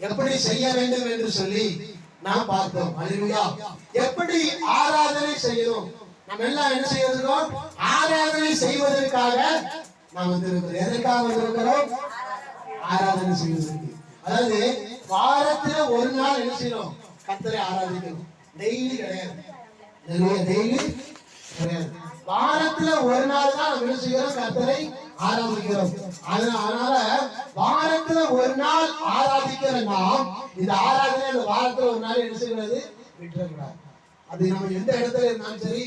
எப்படி செய்ய வேண்டும் என்று சொல்லி நாம் பார்த்தோம். அல்லேலூயா. எப்படி ஆராதனை செய்யணும்? நம்ம எல்லாம் என்ன செய்யறோம்? ஆராதனை செய்வதற்காக நாம் வந்திருக்கிறோம். எதற்காக வந்திருக்கிறோம்? ஆராதனை செய்வதற்கு. அதாவது வாரத்துல ஒரு நாள் என்ன செய்யணும்? கர்த்தரை ஆராதிக்கணும். டெய்லி கிடையாது. டெய்லி கிடையாது. வாரத்துல ஒரு நாள் தான் நம்ம என்ன செய்யறோம்? கர்த்தரை ஆராதிக்கிறோம். அதனால வாரத்துல ஒரு நாள் ஆராதிக்கிற நாம் இந்த ஆராதனை அந்த வாரத்துல ஒரு நாள் என்ன செய்யக்கூடாது? விட்டுறக்கூடாது. அது நம்ம எந்த இடத்துல இருந்தாலும் சரி,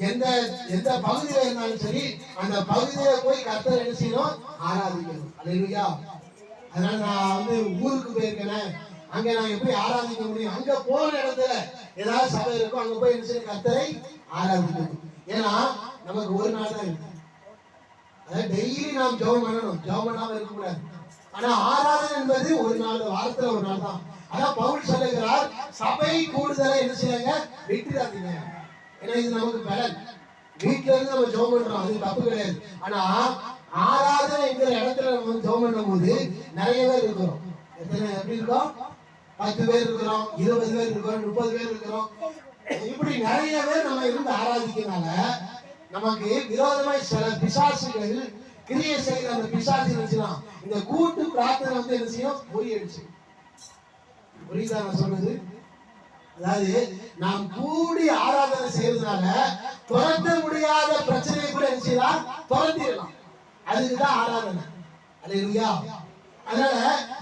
எந்த பகுதியில இருந்தாலும் சரி, அந்த பகுதியில போய் கர்த்தரை என்ன செய்யணும்? ஆராதிக்கணும். அல்லேலூயா. அதனால நான் ஊருக்கு போயிருக்கேன், அங்க நான் எப்படி ஆராதிக்க முடியும்? அங்க போன இடத்துல ஏதாவது சபை இருக்கும், அங்க போய் என்ன செய்யணும்? கர்த்தரை ஆராதிக்கணும். ஏன்னா நமக்கு ஒரு நாள் தான் இருக்கு. அதாவது டெய்லி நாம் ஜெபம் பண்ணணும், ஜெபம் பண்ணாம இருக்க கூடாது. ஆனா ஆராதனை என்பது ஒரு நாள், வாரத்துல ஒரு நாள் தான். அதான் பவுல் சொல்லுகிறார், சபை கூடுதலை என்ன செய்யுங்க? விட்டுறாதீங்க. ஏன்னா இது நமக்கு பலன். வீட்டுல இருந்து நம்ம ஜெபம் பண்றோம், அது தப்பு கிடையாது. ஆனா ஆராதனை என்கிற இடத்துல நம்ம ஜெபம் பண்ணும் போது நிறைய பேர் இருக்கிறோம். எத்தனை எப்படி இருக்கோம்? 10 பேர் இருக்கிறோம், 20 பேர் இருக்கிறோம், 30 பேர் இருக்கிறோம். இப்படி நிறைய பேர் நம்ம இருந்து ஆராதிக்கிறதுனால நமக்கு விரோதமாய் சில பிசாசுகள் கிரியை செய்கிற அந்த பிசாசு நினைச்சுதான் இந்த கூட்டு பிரார்த்தனை என்ன செய்யும்? முறியடிச்சு. புரியுதா நான் சொன்னது? அதாவது நாம் கூடி ஆராதனை செய்யறதுனால துரத்த முடியாத பிரச்சனையை கூட என்ன செய்யலாம்? துரத்திடலாம். அதுக்குதான் ஆராதனை. அல்லேலூயா. அதனால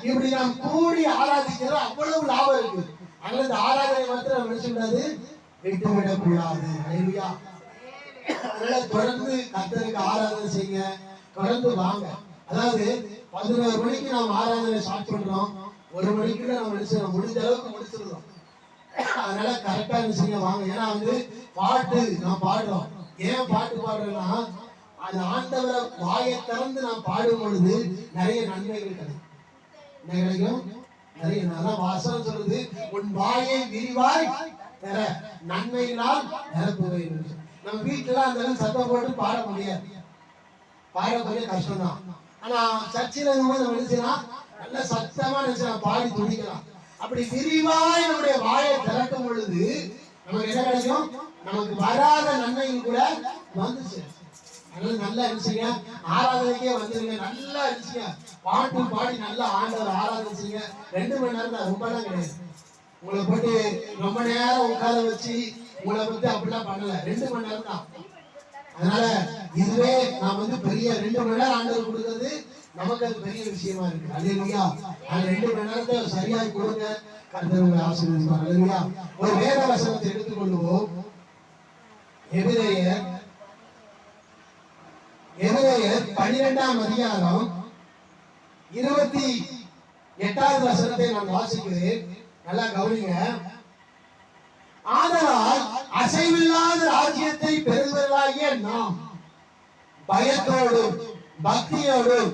இப்படி நாம் கூடி ஆராதிக்கிறது அவ்வளவு லாபம் இருக்கு. அதனால இந்த ஆராதனை மாத்திரம் நம்ம நினைச்சு கூடாது, விட்டுவிடக் கூடாது. அல்லேலூயா. அதனால தொடர்ந்து கர்த்தருக்கு ஆராதனை செய்யுங்க, தொடர்ந்து வாங்க. அதாவது 11 மணிக்கு நாம் ஆராதனை ஸ்டார்ட் பண்றோம், 1 மணிக்குள்ள நம்ம முடிஞ்ச அளவுக்கு முடிச்சிருந்தோம். அதனால கரெக்டா செய்ய வாங்க. ஏன்னா பாட்டு நாம் பாடுறோம். ஏன் பாட்டு பாடுறோம்னா, அந்த ஆண்டவரை வாயை திறந்து நாம் பாடும் பொழுது நிறைய நன்மைகள் கிடைக்கும். என்ன கிடைக்கும்? நிறைய. அதான் வாசகம் சொல்றது, உன் வாயை விரிவாய் தர நன்மையினால் நிரப்புவேன். நம்ம வீட்டுல அந்த சத்தம் போட்டு பாட முடியாது, பாட கொஞ்சம் கஷ்டம் தான். ஆனா சர்ச்சையில நம்ம நினைச்சா நல்ல சத்தமா நினைச்சா பாடி துடிக்கலாம். அப்படி விரிவாய் நம்முடைய வாயை திறக்கும் பொழுது நமக்கு என்ன கிடைக்கும்? நமக்கு வராத நன்மைகள் கூட வந்துச்சு. அதனால நல்லா இருந்துச்சுங்க, ஆராதனைக்கே வந்துருங்க. நல்லா இருந்துச்சுங்க, பாட்டு பாடி நல்லா ஆண்டவர் ஆராதிச்சுங்க. 2 மணி நேரம் தான், ரொம்பலாம் கிடையாது. உங்களை போட்டு ரொம்ப நேரம் உட்கார வச்சு உங்களை பத்தி அப்படிலாம் பண்ணல. 2 மணி நேரம் தான். அதனால இதுவே நான் பெரிய 2 மணி நேரம் ஆண்டவர் கொடுக்கிறது நமக்கு அது பெரிய விஷயமா இருக்கு. அல்லேலூயா. அந்த 2 மணி நேரத்தை சரியாய் கொடுங்க, கர்த்தர் உங்களை ஆசீர்வதிப்பார். அல்லேலூயா. ஒரு வேத வசனத்தை எடுத்துக்கொள்வோம். எபிரேயர் 12ஆம் அதிகாரம் 28வது வசனத்தை நான் வாசிக்கிறேன். நல்லா கவனிங்க. ஆதலால் அசைவில்லாத ராஜ்யத்தை பெறுவர்களாகிய நாம் பயத்தோடும் பக்தியோடும்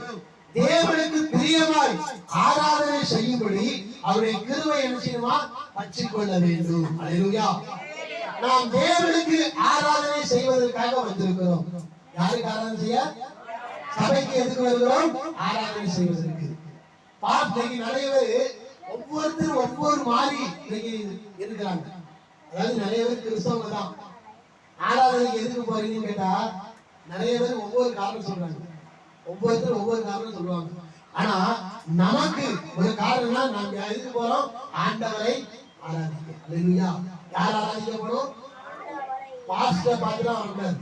தேவனுக்கு பிரியமாய் ஆராதனை செய்யும்படி அவருடைய கிருபை என்ன செய்யுமா? பற்றிக்கொள்ள வேண்டும். அல்லேலூயா. நாம் தேவனுக்கு ஆராதனை செய்வதற்காக வந்திருக்கிறோம். யாருக்கு ஆராதனை செய்ய? சபைக்கு எதுக்கு வருகிறோம்? ஆராதனை செய்வதற்கு. இன்னைக்கு நிறைய பேர் ஒவ்வொருத்தரும் ஒவ்வொரு மாதிரி இன்னைக்கு இருக்கிறாங்க. அதாவது நிறைய பேர் கிறிஸ்தவங்க தான். ஆராதனைக்கு எதுக்கு போறீங்கன்னு கேட்டா நிறைய பேர் ஒவ்வொரு காரணம் சொல்றாங்க. ஒவ்வொருத்தரும் ஒவ்வொரு காரணம் சொல்லுவாங்க. ஆனா நமக்கு ஒரு காரணம்னா நாம் எதுக்கு போறோம்? ஆண்டவரை ஆராதிக்க. அல்லேலூயா. யார் ஆராதிக்க போறோம்? பாஸ்டர் பார்த்துதான் வரக்கூடாது.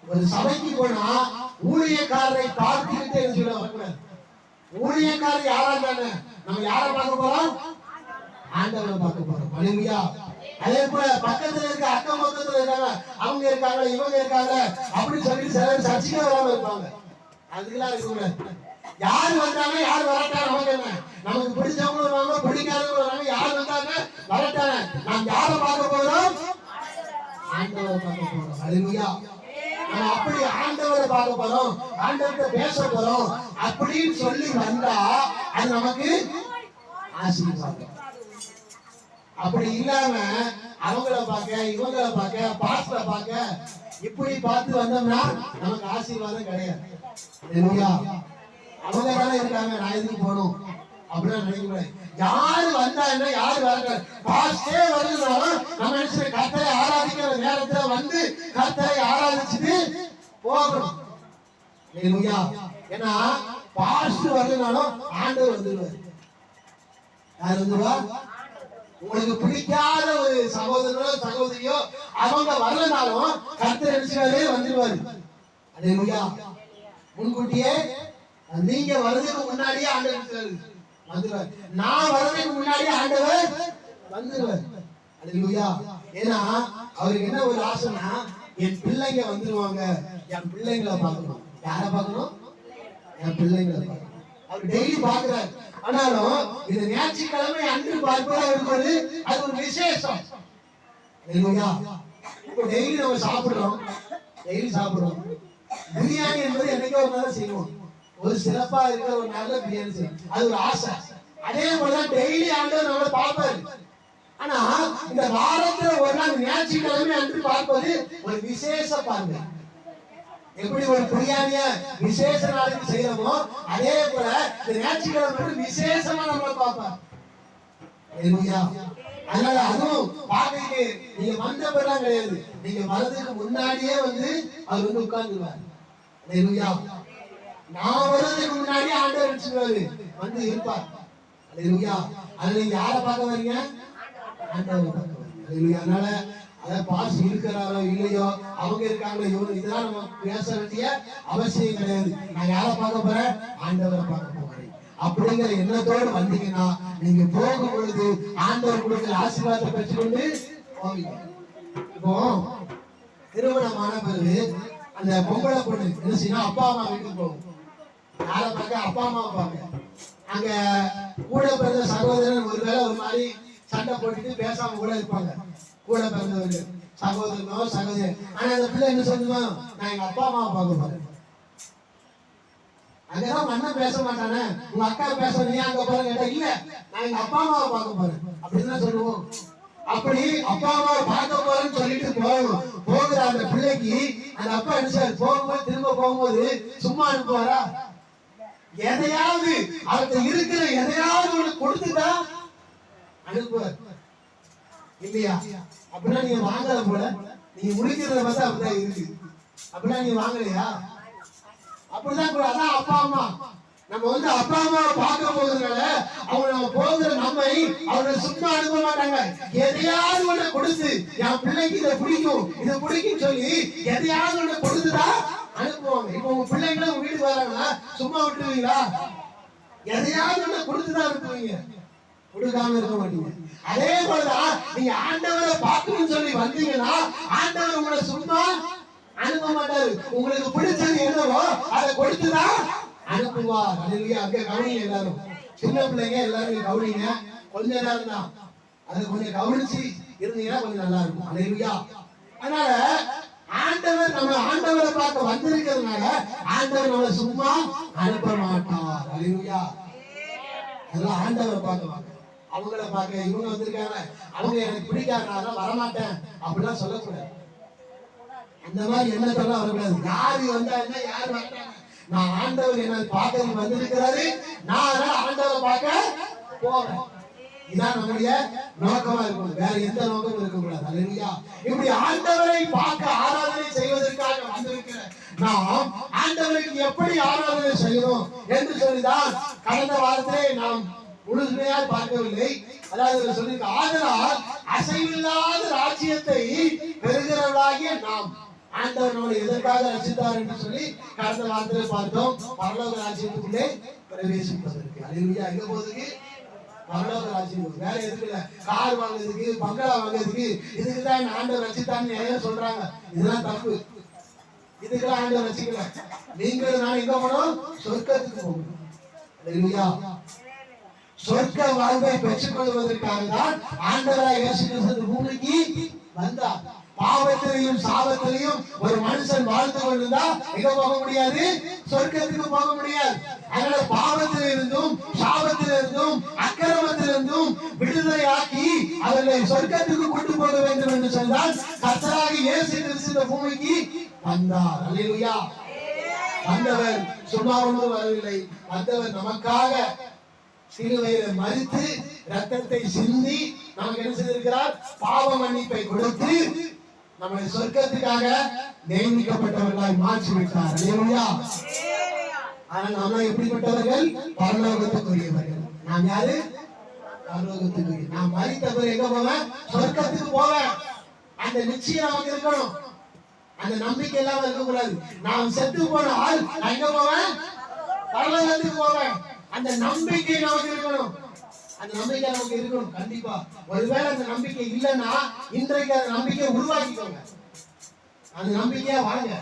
ஒரு சபைக்கு போனா ஊழியக்காரரை பார்த்துக்கிட்டே சொல்ல வரக்கூடாது. ஊழியக்காரர் யாராங்க? நம்ம யாரை பார்க்க போறோம்? ஆண்டவரை பார்க்க போறோம். அல்லேலூயா. அதே போல பக்கத்துல இருக்க அக்கம் பக்கத்துல இருக்காங்க, அவங்க இருக்காங்க, இவங்க இருக்காங்க அப்படின்னு சொல்லி சிலர் சர்ச்சைக்கே வராம இருப்பாங்க. அதுக்கெல்லாம் இருக்கக்கூடாது. யார் வந்தாங்க யார் வரட்டாங்க நமக்கு என்ன? நமக்கு பிடிச்சவங்க வருவாங்க, பிடிக்காதவங்க வருவாங்க. யார் வந்தாங்க வரட்டாங்க. நாம் யாரை பார்க்க போறோம்? ஆண்டவரை பார்க்க போறோம். அல்லேலூயா. நம்ம அப்படி ஆண்டவரை பார்க்க போறோம், ஆண்டவர்கிட்ட பேச போறோம் அப்படின்னு சொல்லி வந்தா அது நமக்கு ஆசீர்வாதம். அப்படி இல்லாம அவங்கள பார்க்க இவங்கள பார்க்க பாஸ்டரை பார்க்க இப்படி பார்த்து வந்தோம்னா நமக்கு ஆசீர்வாதம் கிடையாது. அவங்க தானே இருக்காங்க, நான் எதுக்கு போகணும் அப்படின்னா நினைக்க கூடாது. யாரு வந்தா என்ன, யாரு வரல, பாஸ்டே வருதுனாலும் நம்ம நினைச்சு கர்த்தரை ஆராதிக்கிற நேரத்துல வந்து கர்த்தரை ஆராதிச்சுட்டு போகணும். ஏன்னா பாஸ்ட் வரலனாலும் ஆண்டவர் வந்துருவார். யார் வந்துருவா? உங்களுக்கு பிடிக்காத ஒரு சகோதரனோ சகோதரியோ அவங்க வரலனாலும் கர்த்தர் நினைச்சாலே வந்துருவாரு. அல்லேலூயா. முன்கூட்டியே நீங்க வர்றதுக்கு முன்னாடியே ஆண்டவர் வந்துருவார். நான் வர்றதுக்கு முன்னாடியே ஆண்டவர் வந்துருவார். அல்லேலூயா. ஏன்னா அவருக்கு என்ன ஒரு ஆசைன்னா, என் பிள்ளைங்க வந்துருவாங்க, என் பிள்ளைங்களை பார்க்கணும். யாரை பார்க்கணும்? என் பிள்ளைங்களை பார்க்கணும். அவர் டெய்லி பார்க்கிறார். ஆனாலும் இந்த ஞாயிற்றுக்கிழமை அன்று பார்ப்பதா இருப்பது அது ஒரு விசேஷம். அல்லேலூயா. இப்போ டெய்லி நம்ம சாப்பிடுறோம், டெய்லி சாப்பிடுறோம். பிரியாணி என்பது என்னைக்கோ ஒரு நாள் செய்வோம். ஒரு சிறப்பா இருக்கிற ஒரு நாள்ல பிரியாணி செய்வோம். அது ஒரு ஆசை. அதே போலதான் டெய்லி ஆண்டவர் நம்மளை பார்ப்பாரு. ஆனா இந்த வாரத்துல ஒரு நாள் ஞாயிற்றுக்கிழமை அன்று பார்ப்பது ஒரு விசேஷ பார்வை. எப்படி ஒரு பிரியாணிய விசேஷ நாளுக்கு செய்யறோமோ அதே போல இந்த ஞாயிற்றுக்கிழமை விசேஷமா நம்மளை பார்ப்பார். அதனால அதுவும் பார்வைக்கு நீங்க வந்த பிறகு கிடையாது, நீங்க வர்றதுக்கு முன்னாடியே வந்து அவர் வந்து உட்கார்ந்துருவார். நான் வர்றதுக்கு முன்னாடியே ஆண்டவர் வச்சுருவாரு, வந்து இருப்பார். அதுல நீங்க யாரை பார்க்க வரீங்க? ஆண்டவரை பார்க்க வரீங்க. அதனால அத பாஸ் இருக்கிறாரோ இல்லையோ, அவங்க இருக்காங்களோ இவங்க, இதெல்லாம் நம்ம பேச வேண்டிய அவசியம் கிடையாது. நான் யாரை பார்க்க போறேன்? ஆண்டவரை பார்க்க போறேன். அப்படிங்கிற எண்ணத்தோடு வந்தீங்கன்னா நீங்க போகும் பொழுது ஆண்டவர் கொடுக்கிற ஆசீர்வாதத்தை பெற்றுக்கொண்டு போவீங்க. இப்போ திருமணமான பிறகு அந்த பொம்பளை பொண்ணு என்ன செய்யணும்? அப்பா அம்மா வீட்டுக்கு போகும். யாரை பார்க்க? அப்பா அம்மாவை பார்க்க. அங்க கூட பிறந்த சகோதரன் ஒருவேளை ஒரு மாதிரி சண்டை போட்டுட்டு பேசாம கூட இருப்பாங்க, கூட பிறந்தவர்கள் சகோதரனோ சகோதரி. ஆனா அந்த பிள்ளை என்ன சொல்லுமா? நான் எங்க அப்பா அம்மாவை பார்க்க போறேன். அங்கதான் அண்ணன் பேச மாட்டானே, உங்க அக்கா பேச நீ அங்க போறேன் கேட்டா, இல்ல நான் எங்க அப்பா அம்மாவை பார்க்க போறேன் அப்படின்னு சொல்லுவோம். அப்படி அப்பா அம்மாவை பார்க்க போறேன்னு சொல்லிட்டு போகிற அந்த பிள்ளைக்கு அந்த அப்பா என்ன போகும்போது, திரும்ப போகும்போது சும்மா அனுப்புவாரா? எதையாவது அவர்கிட்ட இருக்கிற எதையாவது ஒண்ணு கொடுத்துட்டா அனுப்புவார் இல்லையா? அப்படின்னா நீங்க வாங்கல போல, நீங்க முடிக்கிறத பார்த்தா அப்படிதான் இருக்கு. அப்படின்னா நீங்க வாங்கலையா? அப்படிதான் கூட. அதான் அப்பா அம்மா. நம்ம வந்து அப்பா அம்மாவை பார்க்க போகிறதுனால அவங்க நம்ம போகிற நம்மை அவர்கள் சும்மா அனுப்ப மாட்டாங்க. எதையாவது ஒண்ணு கொடுத்து, என் பிள்ளைக்கு இதை பிடிக்கும் இதை பிடிக்கும் சொல்லி எதையாவது ஒண்ணு கொடுத்துதான் அனுப்புவாங்க. இப்ப உங்க பிள்ளைங்களும் உங்க வீட்டுக்கு வராங்கன்னா சும்மா விட்டுருவீங்களா? எதையாவது ஒண்ணு கொடுத்துதான் அனுப்புவீங்க, கொடுக்காம இருக்க மாட்டீங்க. அதே போலதான் நீங்க ஆண்டவரை பார்க்கணும்னு சொல்லி வந்தீங்கன்னா ஆண்டவர் உங்களை சும்மா அனுப்ப மாட்டாரு. உங்களுக்கு பிடிச்சது என்னவோ அதை கொடுத்துதான் அனுப்புவார். அங்க கவனிங்க எல்லாரும், சின்ன பிள்ளைங்க எல்லாரும் கவனிங்க. கொஞ்ச நேரம் தான், அதை கொஞ்சம் கவனிச்சு இருந்தீங்கன்னா கொஞ்சம் நல்லா இருக்கும். அல்லேலூயா. அதனால ஆண்டவர் நம்ம ஆண்டவரை பார்க்க வந்திருக்கிறதுனால ஆண்டவர் நம்மளை சும்மா அனுப்ப மாட்டார். அல்லேலூயா. அதெல்லாம் ஆண்டவரை பார்க்க, அவங்கள பார்க்க இவங்க வந்திருக்காங்க, அவங்க எனக்கு பிடிக்காதனால வரமாட்டேன் அப்படிலாம் சொல்லக்கூடாது. அந்த மாதிரி எண்ணத்தெல்லாம் வரக்கூடாது. யாரு வந்தா என்ன, யாரு வந்தாங்க, நான் ஆண்டவர் என்ன பார்க்க வந்திருக்கிறாரு, நான் அதனால ஆண்டவரை பார்க்க போறேன். இதான் நம்முடைய நோக்கமா இருக்கணும், வேற எந்த நோக்கமும் இருக்கக்கூடாது. அல்லேலூயா. இப்படி ஆண்டவரை பார்க்க ஆராதனை செய்வதற்காக வந்திருக்கிற நாம் ஆண்டவருக்கு எப்படி ஆராதனை செய்யணும் என்று சொல்லிதான் கடந்த வாரத்திலே நாம் முழுமையாக பார்க்கவில்லை. அதாவது சொல்லி, ஆதலால் அசைவில்லாத ராஜ்யத்தை பெறுகிறவர்களாகிய நாம் ஆண்டவர் நம்மளை எதற்காக ரசித்தார் என்று சொல்லி கடந்த வாரத்திலே பார்த்தோம். பரலோக ராஜ்யத்துக்குள்ளே பிரவேசிப்பதற்கு. அல்லேலூயா. எங்க போறதுக்கு? பரலோக ராஜ்யம். வேற எதுக்கு இல்ல, கார் வாங்குறதுக்கு, பங்களா வாங்குறதுக்கு, இதுக்குதான் ஆண்டவர் ரசித்தான்னு நிறைய சொல்றாங்க. இதெல்லாம் தப்பு. இதுக்கெல்லாம் ஆண்டவர் ரசிக்கல. நீங்கள் நான் எங்க போனோம்? சொர்க்கத்துக்கு போகணும். அல்லேலூயா. சொர்க்க வாழ்வை பெற்றுக் கொள்வதற்காக தான் ஆண்டவராய் இயேசு கிறிஸ்து பூமிக்கு வந்தார். பாவத்திலையும் சாபத்திலையும் ஒரு மனுஷன் வாழ்ந்து கொண்டிருந்தா எங்க போக முடியாது? சொர்க்கத்துக்கு போக முடியாது. அதனால பாவத்திலிருந்தும் சாபத்திலிருந்தும் அக்கிரமத்திலிருந்தும் விடுதலை ஆக்கி அவர்களை சொர்க்கத்துக்கு கொண்டு போக வேண்டும் என்று சொன்னால் கர்த்தராகிய இயேசு கிறிஸ்து இந்த பூமிக்கு வந்தார். அல்லேலூயா. வந்தவர் சும்மா ஒன்றும் வரவில்லை, வந்தவர் நமக்காக சிலுவையில மரித்து ரத்தத்தை சிந்தி நமக்கு என்ன செய்திருக்கிறார்? பாவ மன்னிப்பை கொடுத்து நம்மை சொர்க்கத்துக்காக நியமிக்கப்பட்டவர்களாய் மாற்றி விட்டார். அல்லேலூயா. ஆனால் நாம எப்படிப்பட்டவர்கள்? பரலோகத்துக்குரியவர்கள். நாம் யாரு? பரலோகத்துக்குரிய. நாம் மரித்த பிறகு எங்க போவேன்? சொர்க்கத்துக்கு போவேன். அந்த நிச்சயம் நமக்கு இருக்கணும். அந்த நம்பிக்கை எல்லாம் இருக்கக்கூடாது. நாம் செத்து போனால் நான் எங்க போவேன்? பரலோகத்துக்கு போவேன். அந்த நம்பிக்கை நமக்கு இருக்கணும். அந்த நம்பிக்கை நமக்கு இருக்கணும் கண்டிப்பா. ஒருவேளை அந்த நம்பிக்கை இல்லைன்னா இன்றைக்கு அந்த நம்பிக்கையை உருவாக்கிக்கோங்க. அந்த நம்பிக்கையா வாங்க.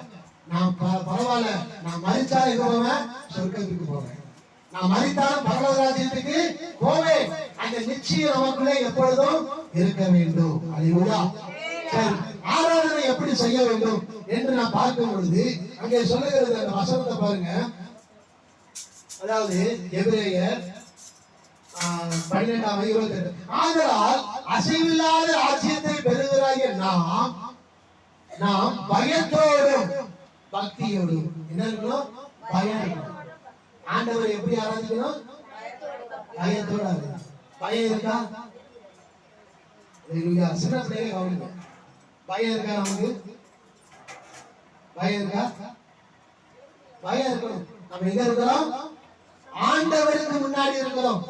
நான் பரவாயில்ல, நான் மரிச்சாலும் எங்க போவேன்? சொர்க்கத்துக்கு போவேன். நான் மரித்தாலும் பரலோக ராஜ்யத்துக்கு போவேன். அந்த நிச்சயம் நமக்குள்ளே எப்பொழுதும் இருக்க வேண்டும். அல்லேலூயா. சரி, ஆராதனை எப்படி செய்ய வேண்டும் என்று நான் பார்க்கும் பொழுது அங்கே சொல்லுகிறது அந்த வசனத்தை பாருங்க. அதாவது எபிரேயர் 12:28. ஆதலால் அசைவில்லாத ராஜ்யத்தை பெறுகிறாய நாம் பயத்தோடும் பக்தியோடும் என்ன இருக்கணும்? பயம் இருக்கணும். ஆண்டவரை எப்படி ஆராதிக்கணும்? பயத்தோடு ஆராதிக்கணும். பயம் இருக்கா? சின்ன பிள்ளைங்க கவனிங்க. பயம் இருக்கா? நமக்கு பயம் இருக்கா? பயம் இருக்கணும். நம்ம எங்க இருக்கிறோம்? ஆண்டவருக்கு முன்னாடி இருக்கிறோம்.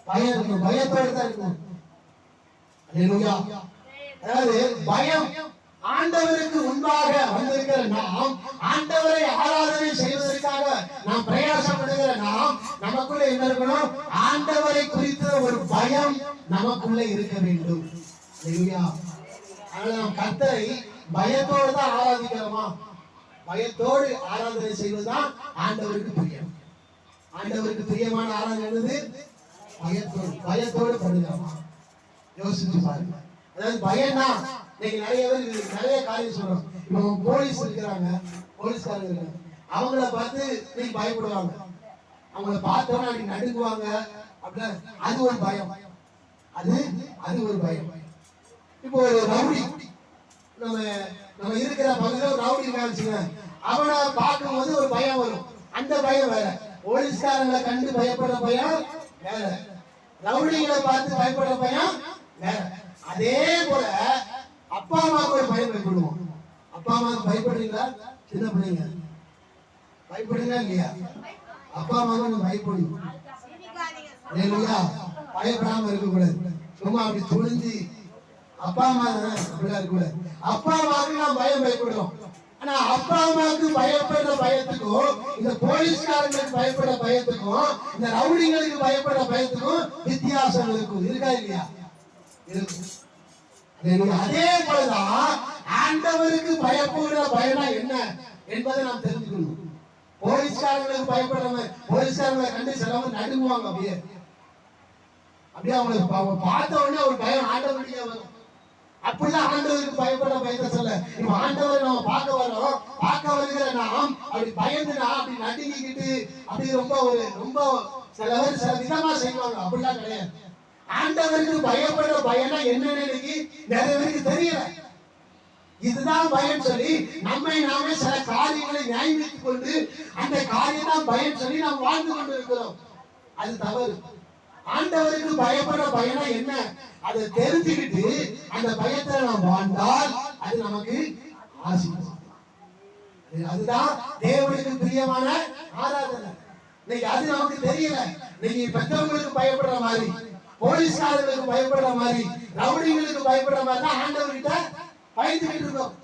பயம் இருக்கணும். பயத்தோடு தான் இருக்கணும். அல்லேலூயா. அதாவது பயம். ஆண்டவருக்கு முன்பாக வந்திருக்கிற நாம், ஆண்டவரை ஆராதனை செய்வதற்காக நாம் பிரயாசப்படுகிற நாம், நமக்குள்ள என்ன இருக்கணும்? ஆண்டவரை குறித்த ஒரு பயம் நமக்குள்ள இருக்க வேண்டும். அல்லேலூயா. அதனால நாம் கர்த்தரை பயத்தோடு தான் ஆராதிக்கிறோமா? பயத்தோடு ஆராதனை செய்வதுதான் ஆண்டவருக்கு பிரியம். ஆண்டவருக்கு பிரியமான ஆராதனை என்னது? பயத்தோடு. பயத்தோடு பண்ணுகிறோமா? யோசிச்சு பாருங்க. அதாவது பயம்னா இன்னைக்கு நிறைய காரியம் சொல்றோம். இப்போ போலீஸ் இருக்கிறாங்க, போலீஸ்காரங்க இருக்காங்க, அவங்கள பார்த்து நீங்க பயப்படுவாங்க. அவங்கள பார்த்தோன்னா அப்படி நடுங்குவாங்க. அப்படின்னா அது ஒரு பயம். அது ஒரு பயம். இப்போ ஒரு ரவுடி, நம்ம இருக்கிற பகுதியில் ரவுடி இருக்காங்க, அவனை பார்க்கும்போது ஒரு பயம் வரும். அந்த பயம் வேற. போலீஸ்காரங்களை கண்டு பயப்படுற பயம் வேற, ரவுடிகளை பார்த்து பயப்படுற பயம் வேற. அதே போல அப்பா அம்மாவுக்கு ஒரு பயம் பயப்படுவோம். அப்பா அம்மாவுக்கு பயப்படுறீங்களா? சின்ன பிள்ளைங்க பயப்படுறீங்களா இல்லையா? அப்பா அம்மாவுக்கு பயப்படுவோம். இல்லையா? பயப்படாம இருக்கக்கூடாது. சும்மா அப்படி துணிஞ்சு அப்பா அம்மா அப்படிலாம் இருக்கக்கூடாது. அப்பா அம்மாவுக்கு நான் பயப்படுறோம். ஆனா அப்பா அம்மாவுக்கு பயப்படுற பயத்துக்கும், இந்த போலீஸ்காரங்களுக்கு பயப்படுற பயத்துக்கும், இந்த ரவுடிங்களுக்கு பயப்படுற பயத்துக்கும் வித்தியாசம் இருக்கும். இருக்கா இல்லையா? இருக்கும். அதே போலதான் ஆண்டவருக்கு பயப்படுற பயனா என்ன என்பதை நாம் தெரிஞ்சுக்கணும். போலீஸ்காரங்களுக்கு பயப்படுற மாதிரி, போலீஸ்காரங்களை கண்டு சிலவங்க நடுங்குவாங்க. அப்படியே அவங்களை பார்த்த உடனே ஒரு பயம் ஆண்டவருடைய வரும். அப்படிலாம் ஆண்டவருக்கு பயப்படுற பயத்தை சொல்ல. இப்ப ஆண்டவரை நம்ம பார்க்க வருகிற நாம் அப்படி பயந்துனா அப்படி நடுங்கிக்கிட்டு அப்படி ரொம்ப சில பேர் சில விதமா செய்வாங்க. அப்படிலாம் கிடையாது. ஆண்டவருக்கு பயப்படுற பயனா என்னன்னு நிறைய பேருக்கு தெரியல. இதுதான் பயம் சொல்லி நாமே சில காரியங்களை நியாயமித்துக் கொண்டு அந்த காரியம் தான் பயம் சொல்லி நாம் வாழ்ந்து கொண்டு இருக்கிறோம். அது தவறு. ஆண்டவருக்கு பயப்படுற பயனா என்ன அதை தெரிஞ்சுக்கிட்டு அந்த பயத்தை நாம் வாழ்ந்தால் அது நமக்கு ஆசீர்வாதம். அதுதான் தேவனுக்கு பிரியமான ஆராதனை. இன்னைக்கு அது நமக்கு தெரியல. இன்னைக்கு பெற்றவங்களுக்கு பயப்படுற மாதிரி, போலீஸ்காரர்களுக்கு பயப்படுற மாதிரி, ரவுடிகளுக்கு பயப்படுற மாதிரி தான் ஆண்டவர்கிட்ட பயந்துகிட்டு இருக்கோம்.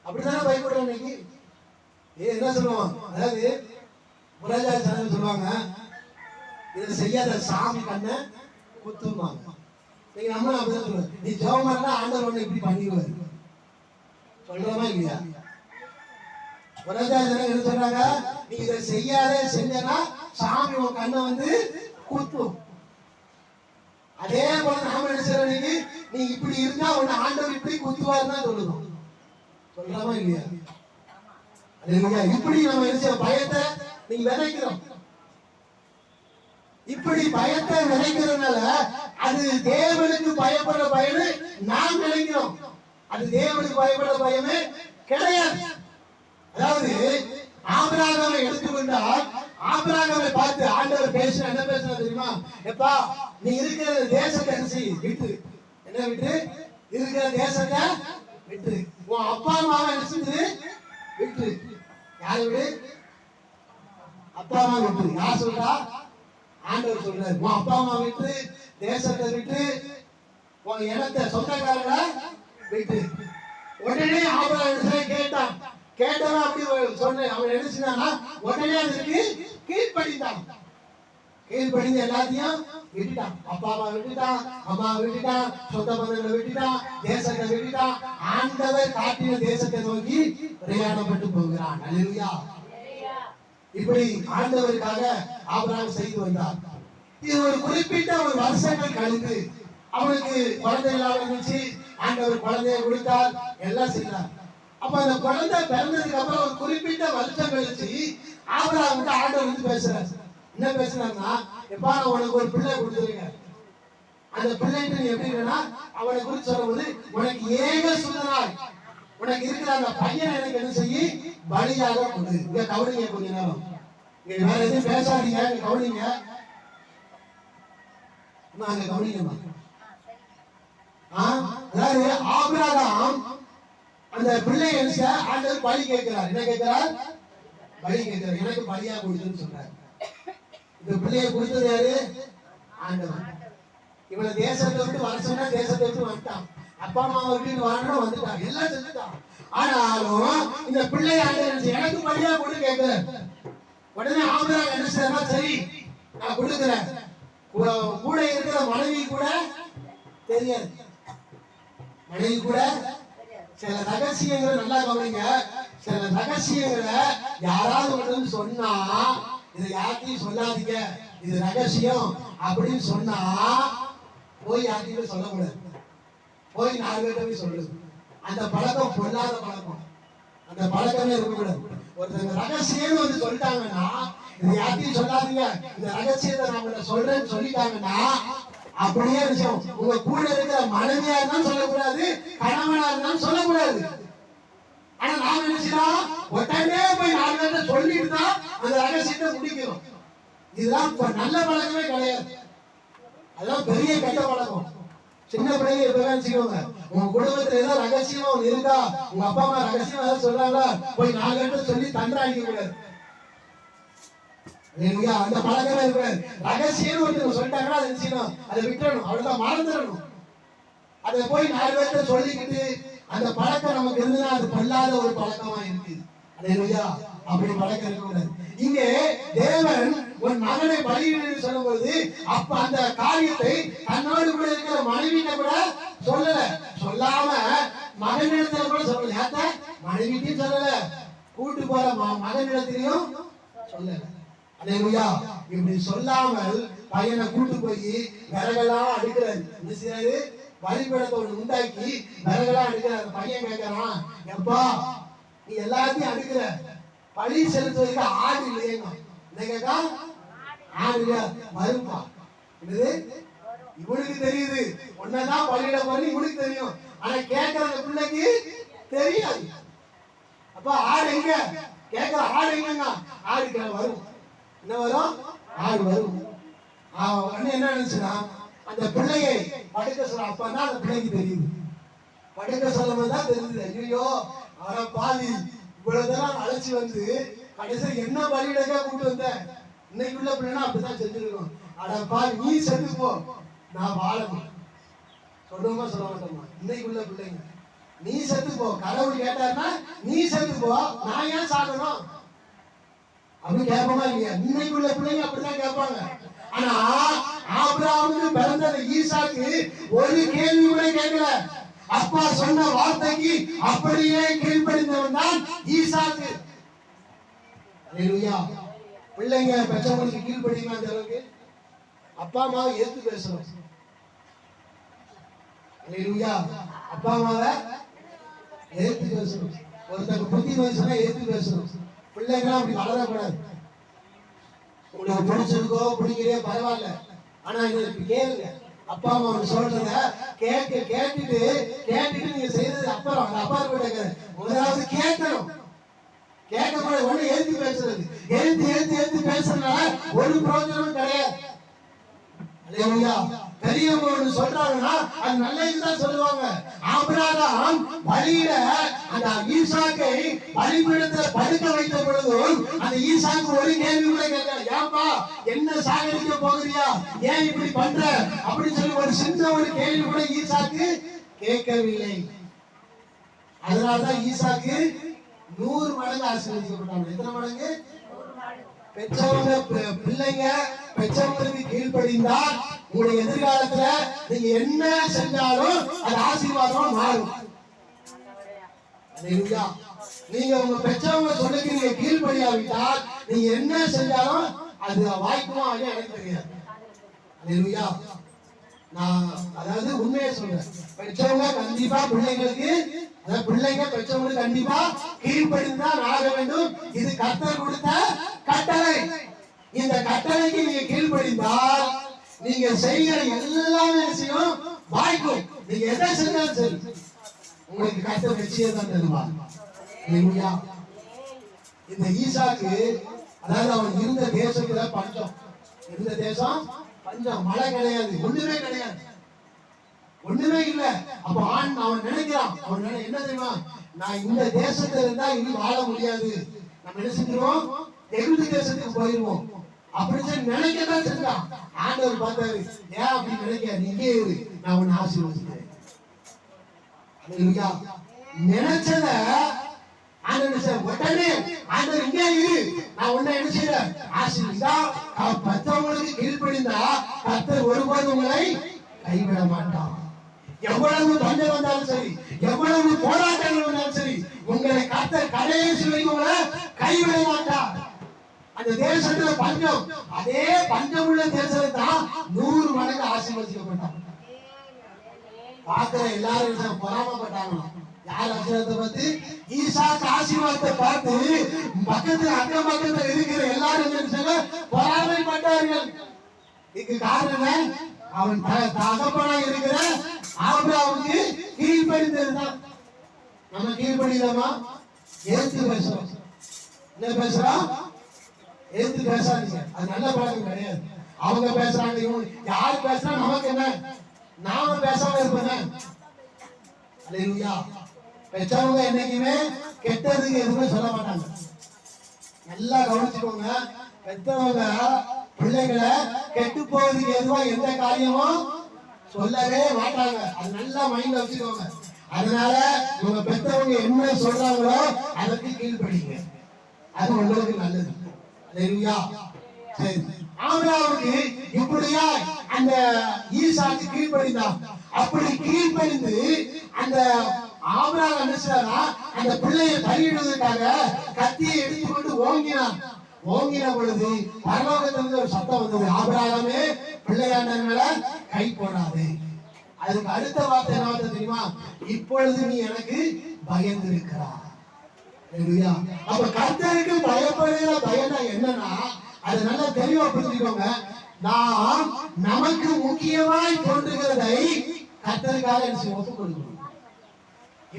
அப்படித்தானே பயப்படுறோம் இன்னைக்கு. என்ன சொல்லுவோம்? அதாவது புரஜா சனங்கள் சொல்லுவாங்க, இதை செய்யாத சாமி கண்ணை குத்துவாங்க. நீங்க நம்ம அப்படிதான் சொல்லுவோம். நீ ஜெபமா ஆண்டவர் ஒண்ணு இப்படி பண்ணிடுவாரு. சொல்றோமா இல்லையா? புரஜா ஜனங்கள் என்ன சொல்றாங்க? நீ இதை செய்யாத செஞ்சனா சாமி உன் கண்ணை குத்தும். அதே போல நாம என்ன செய்யறோம்? நீ இப்படி இருந்தா உன்னை ஆண்டவர் இப்படி குத்துவாருன்னு தான் சொல்லுவோம். சொல்றோமா இல்லையா? இப்படி நம்ம என்ன பயத்தை நீங்க விதைக்கிறோம். இப்படி பயத்தை விதைக்கிறதுனால அது தேவனுக்கு பயப்படுற பயனு நாம் நினைக்கிறோம். அது தேவனுக்கு பயப்படுற பயமே கிடையாது. அதாவது ஆபிரகாமை எடுத்துக்கொண்டால் ஆபிரகாமை பார்த்து ஆண்டவர் பேசின என்ன பேசினா தெரியுமா? எப்பா நீ இருக்கிற தேசத்தை விட்டு, என்ன விட்டு, இருக்கிற தேசத்தை விட்டு, உன் அப்பா அம்மாவை என்ன விட்டு, யாரை விடு? அப்பா அம்மா விட்டு. யார் சொல்றா? ஆண்டவர் சொல்றாரு. உன் அப்பா அம்மா விட்டு, தேசத்தை விட்டு, உன் இடத்தை, சொந்தக்காரங்களை விட்டு. உடனே ஆபிரகாம் கேட்டான். கேட்டவன் அப்படி சொன்னேன். அவன் என்ன செஞ்சானா? உடனே அதற்கு கீழ்ப்படிந்தான். கீழ்ப்படிந்து எல்லாத்தையும் விட்டுட்டான். அப்பாவை விட்டுட்டான், அம்மாவை விட்டுட்டான், சொந்த பந்தங்களை விட்டுட்டான், தேசத்தை விட்டுட்டான். ஆண்டவர் காட்டின தேசத்தை நோக்கி பிரயாணப்பட்டு போகிறான். அல்லேலூயா. இப்படி ஆண்டவருக்காக ஆபிரகாம் செய்து வந்தார். இது ஒரு குறிப்பிட்ட ஒரு வருஷங்கள் கழித்து அவனுக்கு குழந்தை இல்லாம இருந்துச்சு. ஆண்டவர் குழந்தையை கொடுத்தார், எல்லாம் செய்தார். அப்ப அந்த குழந்தை பிறந்ததுக்கு அப்புறம் ஒரு குறிப்பிட்ட வருஷம் கழிச்சு ஆபிரகாம் ஆண்டவர் வந்து பேசுறாரு. என்ன பேசுறாருன்னா, எப்பா நான் உனக்கு ஒரு பிள்ளை கொடுத்துருக்கேன். அந்த பிள்ளைக்கு நீ எப்படி வேணா அவனை குறித்து சொல்லும்போது, உனக்கு ஏக சுதனாய் உனக்கு இருக்கிற அந்த பையனை எனக்கு என்ன செய்யி பலியாக கொடு. இங்க கவனிங்க கொஞ்ச நேரம், இங்க வேற எதுவும் பேசாதீங்க, கவனிங்க. அங்க கவனிங்கம்மா. அதாவது ஆபிரகாம் அந்த பிள்ளை ஆண்டவர் பலி கேட்கிறார். என்ன கேட்கிறார்? பலி கேட்கிறார். எனக்கு பலியா கொடுத்துன்னு சொல்றாரு. இந்த பிள்ளையை கொடுத்தது யாரு? ஆண்டவர். இவனை தேசத்தை விட்டு வர சொன்னா தேசத்தை விட்டு வந்துட்டான். அப்பா அம்மாவை விட்டு வாழணும், வந்துட்டான், எல்லாம் செஞ்சுட்டான். ஆனாலும் இந்த பிள்ளை ஆண்டவர் எனக்கு பலியா கொடு கேட்கிறார். உடனே ஆபிரகாம் என்ன செய்யறா? சரி நான் கொடுக்கிறேன். கூட இருக்கிற மனைவி கூட தெரியாது. மனைவி கூட சில ரகசியங்களை நல்லா கவனிங்க. சில ரகசியங்களை யாராவது ஒன்று சொன்னா இதை யார்த்தையும் சொல்லாதீங்க, இது ரகசியம் அப்படின்னு சொன்னா போய் யார்த்தையுமே சொல்லக்கூடாது. போய் 4 பேர்ட்ட போய் சொல்லுது. அந்த பழக்கம் பொல்லாத பழக்கம். அந்த பழக்கமே இருக்கக்கூடாது. ஒருத்தங்க ரகசியம் வந்து சொல்லிட்டாங்கன்னா இதை யார்த்தையும் சொல்லாதீங்க, இந்த ரகசியத்தை நான் சொல்றேன்னு சொல்லிட்டாங்கன்னா அப்படியே விஷயம். உங்க கூட இருக்கிற மனைவியா இருந்தாலும் சொல்லக்கூடாது, கணவனா இருந்தாலும் சொல்லக்கூடாது. ஆனா நாம நினைச்சோம் உடனே போய் 4 பேர்ட்ட சொல்லிட்டு தான் அந்த ரகசியத்தை முடிக்கிறோம். இதுதான் நல்ல பழக்கமே கிடையாது. அதெல்லாம் பெரிய கெட்ட பழக்கம். சின்ன பிள்ளைங்க இப்பதான் வச்சுக்கோங்க, உங்க குடும்பத்துல ஏதோ ரகசியமா ஒண்ணு இருக்கா, உங்க அப்பா அம்மா ரகசியமா ஏதாவது சொல்றாங்களா, போய் 4 பேர்ட்ட சொல்லி தண்டராடிக்க கூடாது. அந்த பழக்கமே இருக்காது. ரகசியம் ஒன்று சொல்லிட்டாங்கன்னா அதை செய்யணும், அதை விட்டுறணும், அவ்வளவுதான், மறந்துடணும். அதை போய் 4 பேர்ட்ட சொல்லிக்கிட்டு அந்த பழக்கம் நமக்கு இருந்ததுன்னா அது பொல்லாத ஒரு பழக்கமா இருக்கு. அல்லேலூயா. அப்படி பழக்கம் இருக்கக்கூடாது. இங்கே தேவன் ஒரு மகனை பலியிட சொல்லும்போது அப்ப அந்த காரியத்தை தன்னோடு கூட இருக்கிற மனைவிட்ட கூட சொல்லல. சொல்லாம மகனிடத்துல கூட சொல்லல. ஏத்த மனைவிட்டையும் சொல்லல, கூட்டு போற மகனிடத்திலையும் சொல்லல. அல்லேலூயா. இப்படி சொல்லாமல் பையனை கூட்டு போய் விறகெல்லாம் அடுக்கிறாரு. என்ன செய்யறாரு? வழிபடத்தை ஒண்ணு உண்டாக்கி விறகெல்லாம் அடுக்கிறாரு. பையன் கேட்கறான், எப்பா நீ எல்லாத்தையும் அடுக்கிற, பழி செலுத்துவதற்கு ஆடு இல்லையேங்க. என்ன கேட்டா? ஆடு இல்ல, வரும்பா. என்னது? இவனுக்கு தெரியுது ஒன்னதான் பள்ளியிட போறது, இவனுக்கு தெரியும். ஆனா கேட்கிற அந்த பிள்ளைக்கு தெரியாது. அப்ப ஆடு எங்க கேட்கிற? ஆடு எங்க? ஆடு வரும். என்ன வரும்? ஆடு வரும். அண்ணன் என்ன நினைச்சுன்னா அந்த பிள்ளையை படுக்க சொல்ல. அப்பதான் அந்த பிள்ளைக்கு தெரியுது. படுக்க சொல்லும் தான் தெரியுது. ஐயோ அவரை பாதி இவ்வளவுதான் அழைச்சி வந்து கடைசி என்ன பலியிடக்கா கூட்டு வந்த. இன்னைக்குள்ள பிள்ளைனா அப்படிதான் செஞ்சிருக்கோம். அடப்பா நீ செத்து போ, நான் வாழணும். சொல்லுமா சொல்ல மாட்டோமா? இன்னைக்குள்ள பிள்ளைங்க நீ செத்து போ, கடவுள் கேட்டாருன்னா நீ செத்து போ, நான் ஏன் சாகணும் அப்படி கேட்போமா இல்லையா? இன்னைக்குள்ள பிள்ளைங்க அப்படிதான் கேட்பாங்க. ஆனா ஆபிரகாமுக்கு பிறந்த ஈசாக்கு ஒரு கேள்வி கூட கேட்கல. அப்பா சொன்ன வார்த்தைக்கு அப்படியே கீழ்ப்படிந்தவன் தான் ஈசாக்கு. அல்லேலூயா. பிள்ளைங்க பெற்றவங்களுக்கு கீழ்ப்படியுமா? அந்த அளவுக்கு அப்பா அம்மாவை ஏத்து பேசணும். அல்லேலூயா. அப்பா அம்மாவை ஏத்து பேசணும். ஒருத்தருக்கு புத்தி வயசுனா ஏத்து பேசணும். பிள்ளைங்க அப்படி வளரக்கூடாது. உங்களுக்கு பிடிச்சிருக்கோ பிடிக்கிறே பரவாயில்ல, ஆனா இது கேளுங்க. அப்பா அம்மா சொல்றத கேட்டுட்டு நீங்க செய்யறது அப்புறம் அந்த அப்பா கிட்ட முதலாவது கேட்கணும். கேட்க கூட ஒண்ணு எழுதி பேசுறது, எழுதி பேசுறதுனால ஒரு பிரயோஜனமும் கிடையாது. அல்லேலூயா. பெரியவங்க ஒண்ணு சொல்றாங்கன்னா அது நல்லதுதான் சொல்லுவாங்க. ஆபிரகாம் பலியிட அந்த ஈசாக்கை பலிபீடத்துல படுக்க வைத்த பொழுது அந்த ஈசாக்கு ஒரு கேள்வி கூட கேட்கல. ஏன்பா என்ன சாகரிக்க போகிறியா, ஏன் இப்படி பண்ற அப்படின்னு சொல்லி ஒரு சின்ன ஒரு கேள்வி கூட ஈசாக்கு கேட்கவில்லை. அதனாலதான் ஈசாக்கு 100 மடங்கு ஆசீர்வதிக்கப்பட்டாங்க. எத்தனை மடங்கு? பெற்றவங்க பிள்ளைங்க பெற்றவங்களுக்கு கீழ்ப்படிந்தால் உங்களுடைய எதிர்காலத்துல நீங்க என்ன செஞ்சாலும் அது ஆசீர்வாதமா மாறும். நீங்க உங்க பெற்றவங்க சொல்லுக்கு நீங்க கீழ்ப்படியாவிட்டால் நீங்க என்ன செஞ்சாலும் அது வாய்க்குமா எனக்கு தெரியாது. நான் அதாவது உண்மையை சொல்றேன். பெற்றவங்க கண்டிப்பா பிள்ளைங்களுக்கு, பிள்ளைங்க பெற்றவங்களுக்கு கண்டிப்பா கீழ்ப்படிந்துதான் ஆக வேண்டும். இது கர்த்தர் கொடுத்த கட்டளை. இந்த கட்டளைக்கு நீங்க கீழ்ப்படிந்தால் நீங்க செய்கிற எல்லாமே விஷயம் வாய்க்கும். நீங்க எதை செஞ்சாலும் சரி உங்களுக்கு கர்த்தர் நிச்சயம் தான் தருவார். இந்த ஈசாக்கு அதாவது அவன் இருந்த தேசத்துல பஞ்சம், இருந்த தேசம் பஞ்சம், மழை கிடையாது, ஒண்ணுமே கிடையாது, ஒண்ணுமே இல்ல. அப்ப அவன் நினைக்கிறான், அவன் என்ன தெரியுமா, நான் இந்த தேசத்துல இருந்தா இனி வாழ முடியாது, நம்ம என்ன செஞ்சிருவோம், எகிப்து தேசத்துக்கு போயிருவோம் அப்படின்னு சொல்லி நினைக்கதான் செஞ்சான். ஆண்டவர் பார்த்தாரு, ஏன் அப்படி நினைக்க, நீங்க நான் உன்னை ஆசீர்வதிக்கிறேன். நினைச்சத ஆண்டவர் உடனே ஆண்டவர் இங்கே இரு, நான் உன்னை என்ன செய்யறேன் ஆசீர்வதிச்சா. மற்றவங்களுக்கு கீழ்ப்படிந்தா கர்த்தர் ஒருபோது உங்களை கைவிட மாட்டான். எவ்வளவு பஞ்சம் வந்தாலும் சரி, எவ்வளவு போராட்டங்கள் வந்தாலும் சரி, உங்களை கர்த்தர் கடைசி வரைக்கும் உங்களை கைவிட மாட்டார். அந்த தேசத்துல பஞ்சம், அதே பஞ்சம் உள்ள தேசத்துல தான் 100 மடங்கு ஆசீர்வதிக்கப்பட்டாங்க. பாக்குற எல்லாரும் பொறாமப்பட்டாங்க. யார் ஆசீர்வாதத்தை பார்த்து? ஈசாக்கு ஆசீர்வாதத்தை பார்த்து பக்கத்துல அக்கம் பக்கத்துல இருக்கிற எல்லாரும் பொறாமைப்பட்டார்கள். இதுக்கு காரணம் அவன் தகப்பனா இருக்கிற ஆபிரகாமுக்கு கீழ்ப்படிந்ததுதான். நம்ம கீழ்ப்படிதாமா? ஏத்து பேசுறோம். என்ன பேசுறோம்? ஏத்து பேசாதீங்க, அது நல்ல பழக்கம் கிடையாது. அவங்க பேசுறாங்க, இவங்க யார் பேசுறா நமக்கு என்ன, நாம பேசாம இருப்பேன். அல்லேலூயா. பெற்றவங்க என்னைக்குமே கெட்டதுக்கு எதுவுமே சொல்ல மாட்டாங்க. நல்லா கவனிச்சுக்கோங்க. பெற்றவங்க பிள்ளைகளை கெட்டு போவதுக்கு எதுவா எந்த காரியமும் சொல்லவே மாட்டாங்க. அது நல்லா மைண்ட்ல வச்சுக்கோங்க. அதனால உங்க பெற்றவங்க என்ன சொல்றாங்களோ அதற்கு கீழ்ப்படிங்க, அது உங்களுக்கு நல்லது. அல்லேலூயா. சரி, ஆபிரகாமுக்கு இப்படியா அந்த ஈசாக்கு கீழ்ப்படிந்தான். அப்படி கீழ்ப்படிந்து அந்த ஆபிரகாம் என்ன செய்தாரா, அந்த பிள்ளையை பலியிடுவதற்காக கத்தியை எடுத்துக்கொண்டு ஓங்கினான். ஓங்கின பொழுது பரலோகத்திலிருந்து ஒரு சத்தம் வந்தது, ஆபிரகாமே பிள்ளையாண்டவர் மேல கை போடாதே. அதுக்கு அடுத்த வார்த்தை என்ன வார்த்தை தெரியுமா? இப்பொழுது நீ எனக்கு பயந்து இருக்கிறாய். அப்ப கர்த்தருக்கு பயப்படுகிற பயம் என்னன்னா, அது நல்லா தெளிவா புரிஞ்சுக்கோங்க. நாம் நமக்கு முக்கியமாய் தோன்றுகிறதை கர்த்தருக்காக ஒப்புக் கொடுக்கணும்.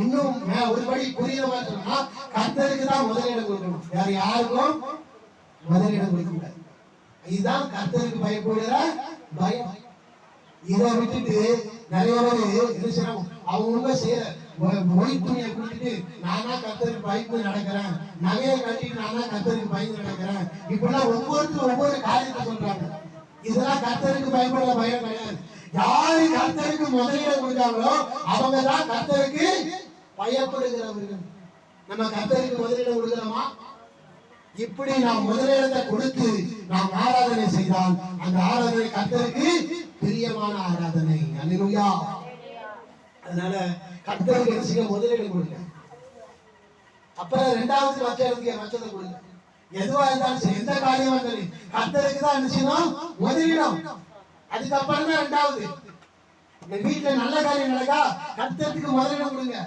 இன்னும் ஒருபடி புரியுற மாதிரி சொன்னா, கர்த்தருக்கு தான் முதலிடம் கொடுக்கணும், வேற யாருக்கும் முதலிடம் கொடுக்க கூடாது. இதுதான் கர்த்தருக்கு பயப்படுகிற பயம். இதை விட்டுட்டு நிறைய பேர் என்ன செய்யணும், அவங்க செய்யற மொழி துணியை கொடுத்துட்டு நானா கர்த்தருக்கு பயந்து நடக்கிறேன், நகையை கட்டிட்டு நானா கர்த்தருக்கு பயந்து நடக்கிறேன், இப்பெல்லாம் ஒவ்வொருத்தரும் ஒவ்வொரு காரியத்தை சொல்றாங்க. இதெல்லாம் கர்த்தருக்கு பயப்படுற பயம் கிடையாது. யாரு கர்த்தருக்கு முதலிடம் கொடுத்தாங்களோ அவங்க தான் கர்த்தருக்கு பயப்படுகிறவர்கள். நம்ம கர்த்தருக்கு முதலிடம் கொடுக்கிறோமா? இப்படி நாம் முதலிடத்தை கொடுத்து நாம் ஆராதனை செய்தால் அந்த ஆராதனை கர்த்தருக்கு பிரியமான ஆராதனை. அல்லேலூயா. அதனால கர்த்தருக்கு என்ன செய்ய, முதலிடம் கொடுங்க. அப்புறம் இரண்டாவது மற்றதை கொடுங்க. எதுவா இருந்தாலும் சரி, எந்த காரியமா சரி, கர்த்தருக்கு தான் என்ன செய்யணும், முதலிடம். அதுக்கப்புறம் தான் இரண்டாவது. இந்த வீட்டுல நல்ல காரியம் நடக்கா, கர்த்தருக்கு முதலிடம் கொடுங்க.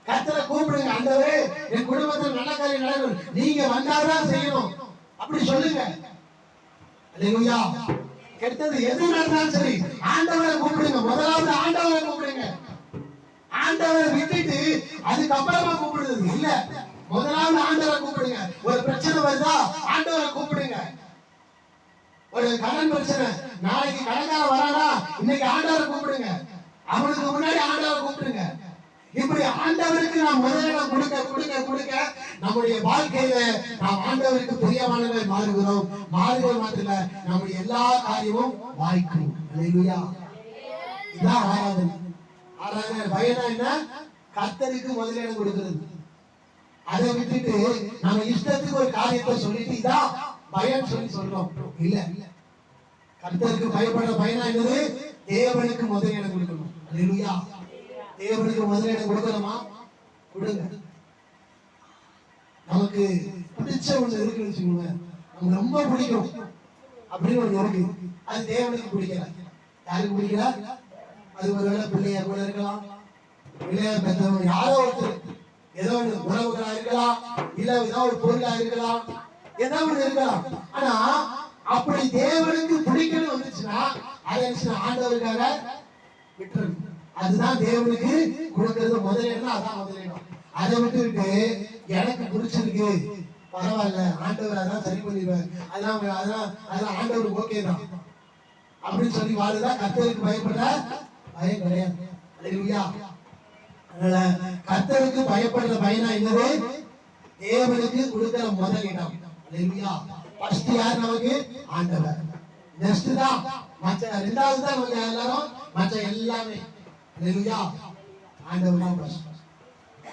கர்த்தரை கூப்பிடுங்க, ஆண்டவரே என் குடும்பத்தில் நல்ல காரியம் நடக்கும், நீங்க வந்தாதான் செய்யணும் அப்படி சொல்லுங்க. அல்லேலூயா. கெட்டது எது நடந்தாலும் சரி ஆண்டவரை கூப்பிடுங்க. முதலாவது ஆண்டவரை கூப்பிடுங்க. ஆண்டவரை விட்டுட்டு அதுக்கப்புறமா கூப்பிடுறது இல்ல, முதலாவது ஆண்டவரை கூப்பிடுங்க. ஒரு பிரச்சனை வருதா, ஆண்டவரை கூப்பிடுங்க. ஒரு கடன் பிரச்சனை, நாளைக்கு கடன்காரன் வரானா, இன்னைக்கு ஆண்டவரை கூப்பிடுங்க. அவனுக்கு முன்னாடி ஆண்டவரை கூப்பிடுங்க. இப்படி ஆண்டவருக்கு நாம் முதலிடம் கொடுக்க கொடுக்க கொடுக்க நம்முடைய வாழ்க்கையில நாம் ஆண்டவருக்கு பிரியமானவர் மாறுகிறோம். மாறுதல் மாத்திர நம்முடைய எல்லா காரியமும் வாய்க்கும். அல்லேலூயா. இதான் ஆராதனை. ஆராதனை பயனா என்ன? கர்த்தருக்கு முதலிடம் கொடுக்கிறது. அதை விட்டுட்டு நம்ம இஷ்டத்துக்கு ஒரு காரியத்தை சொல்லிட்டு இதான் பயம் சொல்லி சொல்றோம். இல்ல, கர்த்தருக்கு பயப்படுற பயனா என்னது? தேவனுக்கு முதலிடம் கொடுக்கணும். அல்லேலூயா. தேவனுக்கு முதலிடம் கொடுக்கணுமா? கொடுங்க. நமக்கு பிடிச்ச ஒண்ணு இருக்குன்னு வச்சுக்கோங்க, நமக்கு ரொம்ப பிடிக்கும் அப்படின்னு ஒண்ணு இருக்கு, அது தேவனுக்கு பிடிக்கல. யாருக்கு பிடிக்கல? அது ஒருவேளை பிள்ளையா கூட இருக்கலாம், பிள்ளையா பெற்றவங்க யாரோ ஒருத்தர், ஏதோ ஒண்ணு உறவுகளா இருக்கலாம், இல்ல ஏதோ ஒரு பொருளா இருக்கலாம், ஏதோ ஒண்ணு இருக்கலாம். ஆனா அப்படி தேவனுக்கு பிடிக்கணும் வந்துச்சுன்னா அதை ஆண்டவருக்காக விட்டுருங்க. அதுதான் தேவனுக்கு கொடுக்கிறது முதலிடம். அதான் முதலிடம். அதை விட்டுவிட்டு எனக்கு பிடிச்சிருக்கு பரவாயில்ல, ஆண்டவர் அதான் சரி பண்ணிடுவார், அதான் ஆண்டவர் ஓகே தான் அப்படின்னு சொல்லி வாழுதா கர்த்தருக்கு பயப்படுற பயம் கிடையாது. அல்லேலூயா. அதனால கர்த்தருக்கு பயப்படுற பயனா என்னது? தேவனுக்கு கொடுக்கிற முதலிடம். அல்லேலூயா. ஃபர்ஸ்ட் யார் நமக்கு? ஆண்டவர். நெக்ஸ்ட் தான் மற்ற, ரெண்டாவது தான் நம்ம எல்லாரும், மற்ற எல்லாமே. அல்லேலூயா. ஆண்டவர் தான் ஃபர்ஸ்ட்.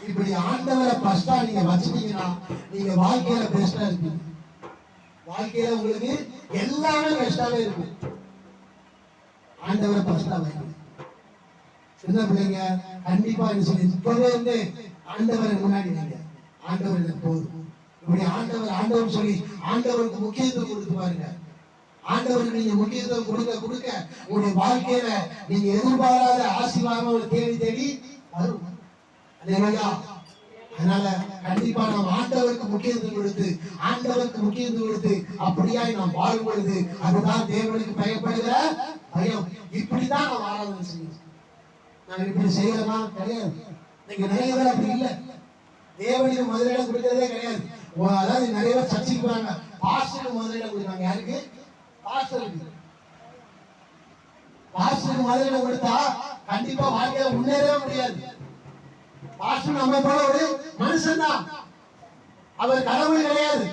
இப்படி ஆண்டவரை ஃபர்ஸ்டா நீங்க வச்சிட்டீங்கன்னா நீங்க வாழ்க்கையில பெஸ்டா இருப்பீங்க. வாழ்க்கையில உங்களுக்கு எல்லாமே பெஸ்டாவே இருக்கும். ஆண்டவரை ஃபர்ஸ்டா வைங்க. சின்ன பிள்ளைங்க கண்டிப்பா சொல்லி இப்பவே இருந்து ஆண்டவரை முன்னாடி வைங்க. ஆண்டவர் எனக்கு போதும். இப்படி ஆண்டவர் சொல்லி ஆண்டவருக்கு முக்கியத்துவம் கொடுத்து பாருங்க. ஆண்டவருக்கு நீங்க முக்கியத்துவம் கொடுக்க கொடுக்க உங்களுடைய வாழ்க்கையில நீங்க எதிர்பாராத ஆசீர்வாதம் தேடி தேடி வரும். அல்லேலூயா. அதனால கண்டிப்பா நாம் ஆண்டவருக்கு முக்கியத்துவம் கொடுத்து அப்படியாய் நாம் வாழும் பொழுது அதுதான் தேவனுக்கு பயப்படுகிற பயம். இப்படிதான் நாம் ஆராதனை செய்யணும். நான் இப்படி செய்யறோமா? கிடையாது. நீங்க நிறைய பேர் அப்படி இல்லை. தேவனுக்கு முதலிடம் கொடுக்கறதே கிடையாது. அதாவது நிறைய பேர் சர்ச்சைக்கு போறாங்க, பாஸ்டருக்கு முதலிடம் கொடுக்குறாங்க. யாருக்கு? பாஸ்டருக்கு. பாஸ்டருக்கு முதலிடம் கொடுத்தா கண்டிப்பா வாழ்க்கையில முன்னேறவே முடியாது. பாஸ்டர் நம்ம போல ஒரு மனுஷன் தான், அவர் கடவுள் கிடையாது.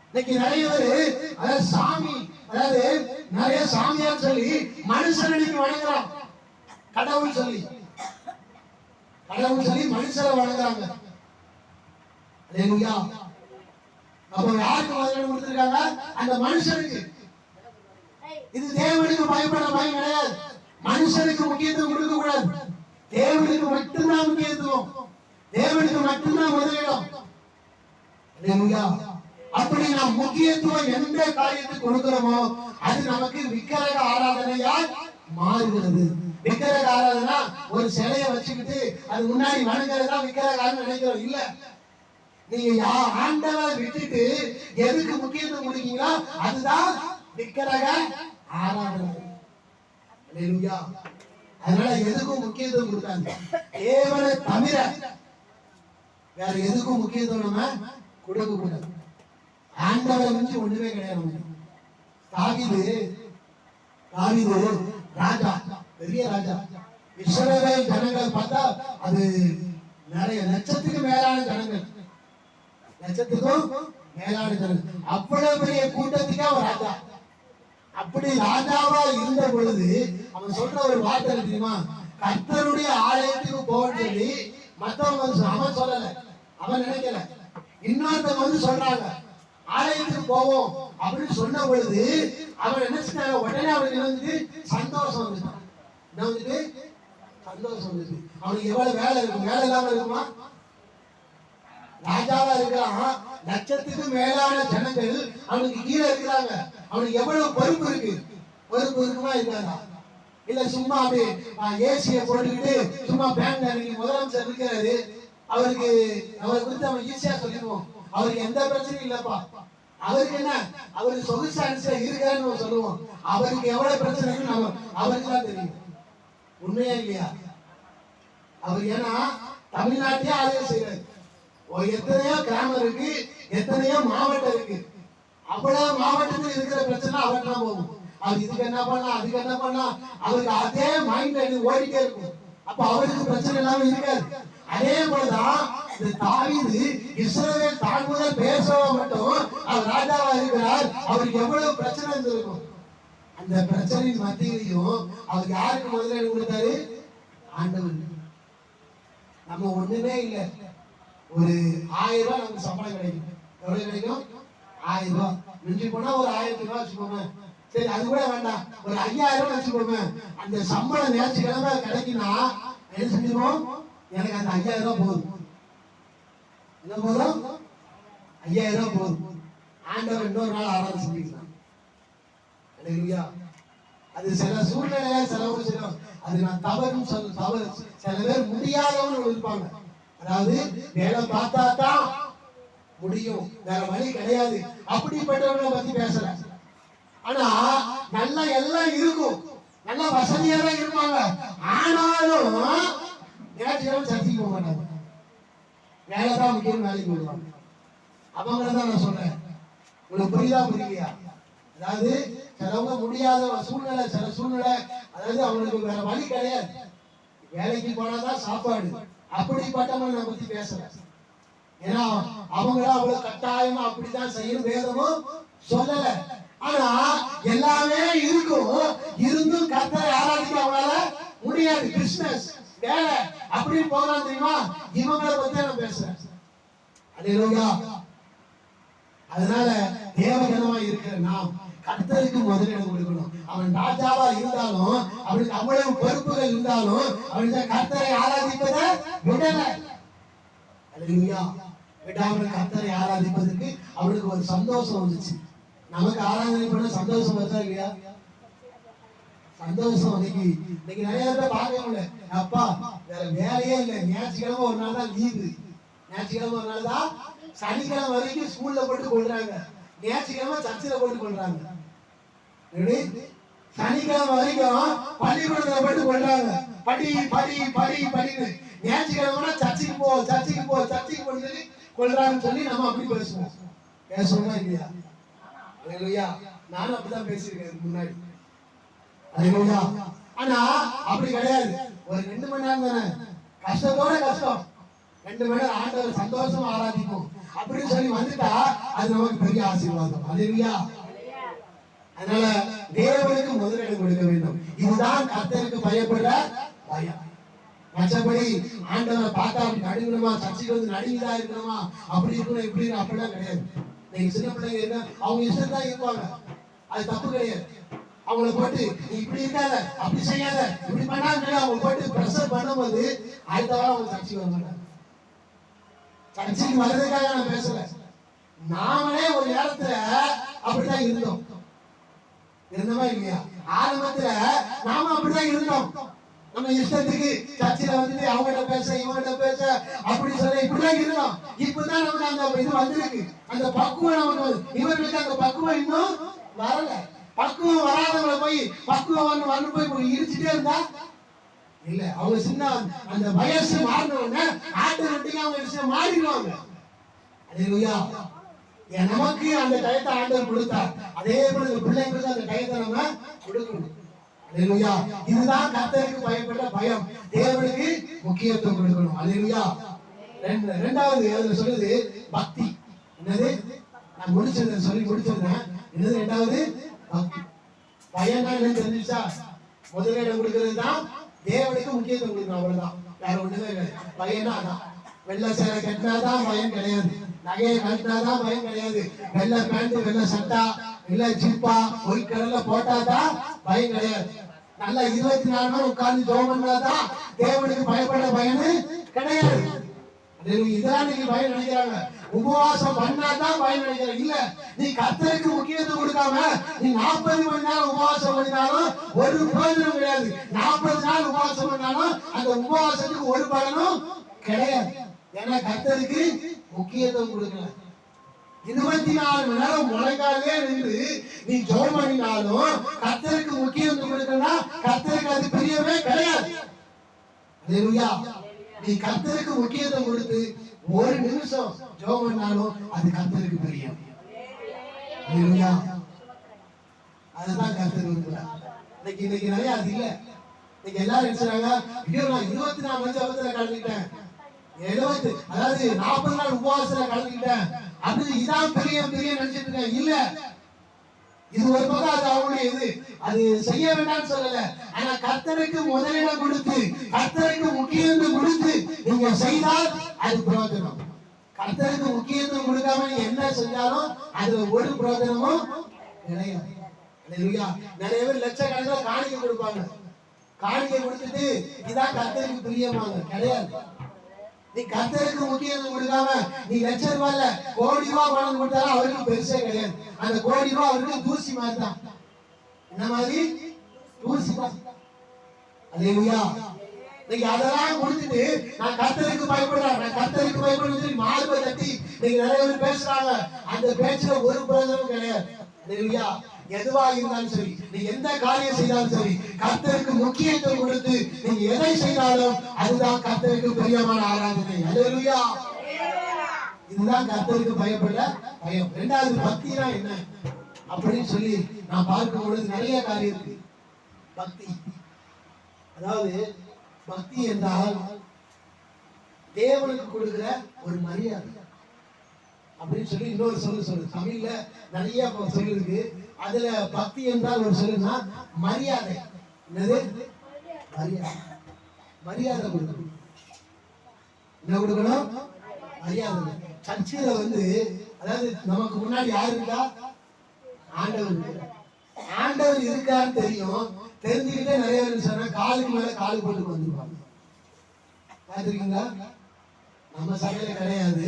இன்னைக்கு நிறைய பேர் அதாவது சாமி, அதாவது நிறைய சாமியார் சொல்லி மனுஷன் இன்னைக்கு வணங்குறான். கடவுள் சொல்லி மனுஷரை வணங்குறாங்க. அல்லேலூயா. அப்ப யாருக்கு முதலிடம் கொடுத்திருக்காங்க? அந்த மனுஷனுக்கு. இது தேவனுக்கு பயப்பட பயம் கிடையாது. மனுஷனுக்கு முக்கியத்துவம் கொடுக்க கூடாது. தேவனுக்கு மட்டும்தான் முக்கியத்துவம், தேவனுக்கு மட்டும்தான் முதலிடம். அல்லேலூயா. அப்படி நாம் முக்கியத்துவம் எந்த காரியத்துக்கு கொடுக்கிறோமோ அது நமக்கு விக்கிரக ஆராதனையாய் மாறுகிறது. விக்கிரக ஆராதனை ஒரு சிலையை வச்சுக்கிட்டு அது முன்னாடி வணங்குறதா விக்கிரகான்னு நினைக்கிறோம். இல்ல, நீங்க ஆண்டவரை விட்டுட்டு எதுக்கு முக்கியத்துவம் கொடுக்கீங்களோ அதுதான் விக்கிரக ஆராதனை. அல்லேலூயா. அதனால எதுக்கும் முக்கியத்துவம் கொடுக்காங்க. தேவனை தவிர வேற எதுக்கும் முக்கியத்துவம் நம்ம கொடுக்க கூடாது. ஆண்டவரை மிஞ்சி ஒண்ணுமே கிடையாது. தாவீது ராஜா, பெரிய ராஜா. இஸ்ரவேல் ஜனங்கள் பார்த்தா அது நிறைய லட்சத்துக்கு மேலான ஜனங்கள், லட்சத்துக்கும் மேலான ஜனங்கள். அவ்வளவு பெரிய கூட்டத்துக்கு அவன் ராஜா. அப்படி ராஜாவா இருந்த பொழுது அவன் சொல்ற ஒரு வார்த்தை தெரியுமா? கர்த்தருடைய ஆலயத்துக்கு போன்னு சொல்லி மற்றவங்க அவன் சொல்லல, அவன் நினைக்கல, இன்னொருத்தவங்க வந்து சொல்றாங்க ஆலயத்துக்கு போவோம் அப்படின்னு சொன்ன பொழுது அவன் நினைச்சிட்டாங்க. உடனே அவனுக்கு வந்து சந்தோஷம் வந்துட்டான். என்ன வந்துட்டு? சந்தோஷம் வந்துட்டு. அவனுக்கு எவ்வளவு வேலை இருக்கும்? வேலை இல்லாம இருக்குமா? ராஜாவா இருக்கிறான், லட்சத்துக்கு மேலான ஜனங்கள் அவனுக்கு கீழே இருக்கிறாங்க. அவனுக்கு எவ்வளவு பொறுப்பு இருக்கு? பொறுப்பு இருக்குமா இருக்காதா? இல்ல சும்மா அப்படி ஏசியை போட்டுக்கிட்டு சும்மா பேங்க்ல இன்னைக்கு முதலமைச்சர் இருக்கிறாரு, அவரை குறித்து அவன் ஈஸியா சொல்லிடுவோம், அவருக்கு எந்த பிரச்சனையும் இல்லப்பா, அவருக்கு என்ன, அவருக்கு சொகுசு அனுசா இருக்காருன்னு சொல்லுவோம். அவருக்கு எவ்வளவு பிரச்சனை நம்ம அவருக்கு தான் தெரியும். உண்மையா இல்லையா? அவர் ஏன்னா தமிழ்நாட்டையே ஆலயம் செய்யறாரு, எத்தனையோ கிராமம் இருக்கு, எத்தனையோ மாவட்டம் இருக்கு. அவ்வளவு மாவட்டத்தில் இருக்கிற பிரச்சனை அவர்கிட்ட போகும். அவர் இதுக்கு என்ன பண்ணலாம், அதுக்கு என்ன பண்ணலாம், அவருக்கு அதே மைண்ட்ல ஓடிட்டே இருக்கும். அப்ப அவருக்கு பிரச்சனை இல்லாம இருக்காது. அதே போலதான் இந்த தாவீது இஸ்ரவேல் தான் முதல் பேசவா மட்டும் அவர் ராஜாவா இருக்கிறார். அவருக்கு எவ்வளவு பிரச்சனை இருந்திருக்கும். அந்த பிரச்சனையின் மத்தியிலையும் அவர் யாருக்கு முதலிடம் கொடுத்தாரு? ஆண்டவர். நம்ம ஒண்ணுமே இல்லை, ஒரு 1000 ரூபாய் நமக்கு சம்பளம் கிடைக்கும். எவ்வளவு கிடைக்கும்? 1000 ரூபாய். மிஞ்சி போனா ஒரு 1000 ரூபாய் வச்சுக்கோங்க. சரி, அது கூட வேண்டாம், ஒரு 5000 ரூபாய் வச்சுக்கோங்க. அந்த சம்பளம் ஞாயிற்றுக்கிழமை கிடைக்குன்னா என்ன செஞ்சிருவோம்? எனக்கு அந்த 5000 ரூபாய் போதும். என்ன போதும்? 5000 ரூபாய் போதும். ஆண்டவர் இன்னொரு நாள் ஆராதனை செஞ்சுக்கலாம். அது சில சூழ்நிலையா செலவு செய்யணும். அது நான் தவறுன்னு சொல்ல தவறு. சில பேர் முடியாதவங்க இருப்பாங்க. அதாவது வேலை பார்த்தா தான் முடியும், வேற வழி கிடையாது, அப்படிப்பட்டவங்களை பத்தி பேசல. ஆனா நல்லா எல்லாம் இருக்கும், நல்ல வசதியா தான் இருப்பாங்க. ஆனாலும் ஞாயிற்றுக்கிழமை சர்ச்சைக்கு போக மாட்டாங்க. வேலைதான் முக்கியம், வேலைக்கு வருவாங்க. அவங்களதான் நான் சொல்றேன். உங்களுக்கு புரியுதா புரியலையா? அதாவது சிலவங்க முடியாத சூழ்நிலை, சில சூழ்நிலை, அதாவது அவங்களுக்கு வேற வழி கிடையாது, வேலைக்கு போனாதான் சாப்பாடு, அப்படிப்பட்டவங்க நான் பத்தி பேசல. ஏன்னா அவங்களா அவ்வளவு கட்டாயமா அப்படித்தான் செய்யணும் வேதமும் சொல்லல. ஆனா எல்லாமே இருக்கும், இருந்தும் கர்த்தரை ஆராதிக்க அவங்களால முடியாது. பிசினஸ், வேலை அப்படி போகலாம் தெரியுமா? இவங்களை பத்தி நான் பேசுறேன். அல்லேலூயா. அதனால தேவஜனமா இருக்கிற நாம் கர்த்தருக்கு முதலிடம் கொடுக்கணும். அவன் ராஜாவா இருந்தாலும், அவனுக்கு அவ்வளவு பொறுப்புகள் இருந்தாலும், அவனுக்கு கர்த்தரை ஆராதிப்பதை விடல. அல்லேலூயா. விடாமல் கர்த்தரை ஆராதிப்பதற்கு அவனுக்கு ஒரு சந்தோஷம் வந்துச்சு. நமக்கு ஆராதனை பண்ண சந்தோஷம் வருதா இல்லையா? சந்தோஷம். இன்னைக்கு நிறைய பேர் பார்க்க முடியல. அப்பா வேற வேலையே இல்லை, ஞாயிற்றுக்கிழமை ஒரு நாள் தான் லீவு, ஞாயிற்றுக்கிழமை ஒரு நாள் தான், சனிக்கிழமை வரைக்கும் ஸ்கூல்ல போட்டு கொள்றாங்க, ஞாயிற்றுக்கிழமை சர்ச்சில் போட்டு கொள்றாங்க, சனிக்கிழமை வரைக்கும் பள்ளிக்கூடத்துல போட்டு கொள்றாங்க. படி படி படி படின்னு. ஞாயிற்றுக்கிழமை சர்ச்சுக்கு போ, சர்ச்சுக்கு போ, சர்ச்சுக்கு போன்னு சொல்லி கொள்றாங்கன்னு சொல்லி நம்ம அப்படி பேசுவோம். பேசுவோமா இல்லையா? அல்லேலூயா. நானும் அப்படிதான் பேசியிருக்கேன் முன்னாடி. அல்லேலூயா. ஆனா அப்படி கிடையாது. ஒரு 2 மணி நேரம் தானே, கஷ்டத்தோட கஷ்டம், 2 மணி நேரம் ஆண்டவர் சந்தோஷமா ஆராதிக்கும் அப்படின்னு சொல்லி வந்துட்டா அது நமக்கு பெரிய ஆசீர்வாதம். அல்லேலூயா. அதனால தேவனுக்கு முதலிடம் கொடுக்க வேண்டும். இதுதான் கர்த்தருக்கு பயப்படுற பயம். மற்றபடி ஆண்டவரை பார்த்தா அப்படி நடுங்கணுமா, சர்ச்சைக்கு வந்து நடுங்கதா இருக்கணுமா, அப்படி இருக்கணும் இப்படி அப்படிலாம் கிடையாது. நீங்க சின்ன பிள்ளைங்க என்ன, அவங்க இஷ்டம் தான் இருப்பாங்க, அது தப்பு கிடையாது. அவங்களை போட்டு நீ இப்படி இருக்காத, அப்படி செய்யாத, இப்படி பண்ணாங்க அவங்க போட்டு பிரஷர் பண்ணும்போது அடுத்த வாரம் அவங்க சர்ச்சைக்கு வர மாட்டாங்க. சர்ச்சைக்கு வர்றதுக்காக நான் பேசல, நாமளே ஒரு நேரத்துல அப்படிதான் இருந்தோம். இருந்தமா இல்லையா? ஆரம்பத்துல நாம அப்படிதான் இருந்தோம். நம்ம இஷ்டத்துக்கு சர்ச்சில வந்துட்டு அவங்ககிட்ட பேச, இவங்ககிட்ட பேச, அப்படி சொல்ல இப்படிதான் இருந்தோம். இப்பதான் நமக்கு அந்த இது வந்திருக்கு, அந்த பக்குவம் நமக்கு வந்து. இவர்களுக்கு அந்த பக்குவம் இன்னும் வரல. பக்குவம் வராதவங்களை போய் பக்குவம் வந்து போய் இடிச்சுட்டே இருந்தா இல்ல. அவங்க சின்ன அந்த வயசு மாறினவங்க ஆட்டோமேட்டிக்கா அவங்க விஷயம் மாறிடுவாங்க. அல்லேலூயா. நமக்கு அந்த டயத்தை ஆண்டவர் கொடுத்தார், அதே போல இந்த பிள்ளைங்களுக்கு அந்த டயத்தை நம்ம கொடுக்கணும். அல்லேலூயா. இதுதான் கர்த்தருக்கு பயப்பட்ட பயம். தேவனுக்கு முக்கியத்துவம் கொடுக்கணும். அல்லேலூயா. இரண்டாவது அதுல சொல்லுது பக்தி. என்னது? நான் முடிச்சிருந்தேன், சொல்லி முடிச்சிருந்தேன். என்னது இரண்டாவது? பக்தி. பயம்னா என்ன தெரிஞ்சுச்சா? முதலிடம் கொடுக்கிறது தான் தேவனுக்கு முக்கியத்துவம் கொடுக்கணும், அவ்வளவுதான், வேற ஒண்ணுமே இல்லை. பயம்னா அதான். வெள்ளை சேலை கட்டினாதான் பயம் கிடையாது, நகையை கட்டினாதான் பயம் கிடையாது, வெள்ளை பேண்ட், வெள்ளை சட்டா, வெள்ளை ஜிப்பா, ஒயிட் கலர்ல போட்டாதான் பயம் கிடையாது. நல்லா 24 மணி நேரம் உட்கார்ந்து ஜெபம் பண்ணாதான் தேவனுக்கு பயப்பட பயனு கிடையாது. இதெல்லாம் நீங்க பயம் நினைக்கிறாங்க. உபவாசம் பண்ணாதான் பயம் நினைக்கிறாங்க. இல்ல, நீ கர்த்தருக்கு முக்கியத்துவம் கொடுக்காம நீ 40 மணி நேரம் உபவாசம் பண்ணினாலும் ஒரு பிரயோஜனம் கிடையாது. 40 நாள் உபவாசம் பண்ணாலும் அந்த உபவாசத்துக்கு ஒரு பலனும் கிடையாது. ஏன்னா கர்த்தருக்கு முக்கியத்துவம் கொடுக்கல. 24 மணி நேரம் முளைக்காலே நின்று நீ ஜெபம் பண்ணினாலும் கர்த்தருக்கு முக்கியத்துவம் கொடுக்கலன்னா கர்த்தருக்கு அது பிரியமே கிடையாது. அல்லேலூயா. நீ கர்த்தருக்கு முக்கியத்துவம் கொடுத்து ஒரு நிமிஷம் ஜெபம் பண்ணாலும் அது கர்த்தருக்கு பிரியம். ஹalleluya. அதுதான் கர்த்தர் விரும்புறார். இன்னைக்கு நிறைய அது இல்ல. இன்னைக்கு எல்லாரும் என்ன சொல்றாங்க, ஐயோ நான் 24 மணி ஜெபத்துல கலந்துட்டேன், 70 அதாவது 40 நாள் உபவாசத்துல கலந்துட்டேன், அது இதான் பெரிய நினைச்சிட்டு இருக்கேன். இல்ல, இது ஒரு பக்கம், அது அவங்களுடைய இது, அது செய்ய வேண்டாம்னு சொல்லல. ஆனா கர்த்தருக்கு முதலிடம் கொடுத்து, கர்த்தருக்கு முக்கியத்துவம் கொடுத்து நீங்க செய்தால் அது பிரயோஜனம். கர்த்தருக்கு முக்கியத்துவம் கொடுக்காம நீங்க என்ன செஞ்சாலும் அது ஒரு பிரயோஜனமும் கிடையாது. ஹalleluya. நிறைய பேர் லட்சக்கணக்கில் காணிக்கை கொடுப்பாங்க, காணிக்கை கொடுத்துட்டு இதான் கர்த்தருக்கு பிரியமாங்க, கிடையாது. நீ கர்த்தருக்கு முக்கியத்துவம் கொடுக்காம நீ லட்சம் ரூபாய்ல கோடி ரூபாய் பணம் கொடுத்தாலும் அவருக்கு பெருசே கிடையாது. அந்த கோடி ரூபாய் அவருக்கு தூசி மாதிரி தான். என்ன மாதிரி? தூசி தான். ஹalleluya. நீங்க அதெல்லாம் கொடுத்துட்டு நான் கர்த்தருக்கு பயப்படுறேன், நான் கர்த்தருக்கு பயப்படுறேன் மார்பை தட்டி நீங்க நிறைய பேர் பேசுறாங்க. அந்த பேச்சுல ஒரு பிரயோஜனமும் கிடையாது. ஹalleluya. எதுவா இருந்தாலும் சரி, நீ எந்த காரியம் செய்தாலும் சரி, கர்த்தருக்கு முக்கியத்துவம் கொடுத்து நீங்க எதை செய்தாலும் அதுதான் கர்த்தருக்கு பிரியமான ஆராதனை. ஹalleluya. இதுதான் கர்த்தருக்கு பயப்பட பயம். இரண்டாவது பக்தினா என்ன அப்படின்னு சொல்லி நான் பார்க்கும் பொழுது நிறைய காரியம் இருக்கு. பக்தி, அதாவது பக்தி என்றால் தேவனுக்கு கொடுக்கிற ஒரு மரியாதை அப்படின்னு சொல்லி இன்னொரு சொல்லு தமிழ்ல நிறைய சொல்லு இருக்கு. அதுல பக்தி என்றால் ஒரு சொல்லுன்னா மரியாதை. என்னது? மரியாதை கொடுக்கணும். என்ன கொடுக்கணும்? மரியாதை. சர்ச்சில அதாவது நமக்கு முன்னாடி யாரு இருக்கா? ஆண்டவர் இருக்கார். ஆண்டவர் இருக்கான்னு தெரியும், தெரிஞ்சுக்கிட்டே நிறைய பேர் சொன்னா காலுக்கு மேல கால் போட்டு வந்துருப்பாங்க. பார்த்துருக்கீங்களா? நம்ம சபையில கிடையாது,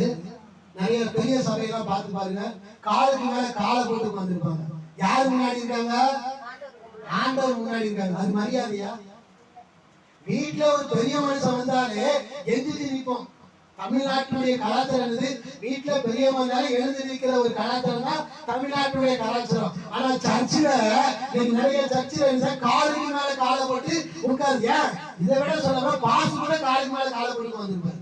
நிறைய பெரிய சபையெல்லாம் பார்த்து பாருங்க, காலுக்கு மேல காலை போட்டு வந்திருப்பாங்க. யாரு முன்னாடி இருக்காங்க? ஆண்டவர் முன்னாடி இருக்காங்க. அது மரியாதையா? வீட்டுல ஒரு பெரிய மனுஷன் வந்தாலே எந்திரிச்சு நிற்போம். தமிழ்நாட்டுடைய கலாச்சாரம் வீட்டுல பெரிய வந்தாலும் எழுந்து நிற்கிற ஒரு கலாச்சாரம் தான் தமிழ்நாட்டுடைய கலாச்சாரம். ஆனா சர்ச்சில் நிறைய சர்ச்சில் காலுக்கு மேல காலை போட்டு உட்காந்து, ஏன் இதை விட சொல்லாம பாசு கூட காலுக்கு மேல காலை போட்டு வந்திருப்பாரு.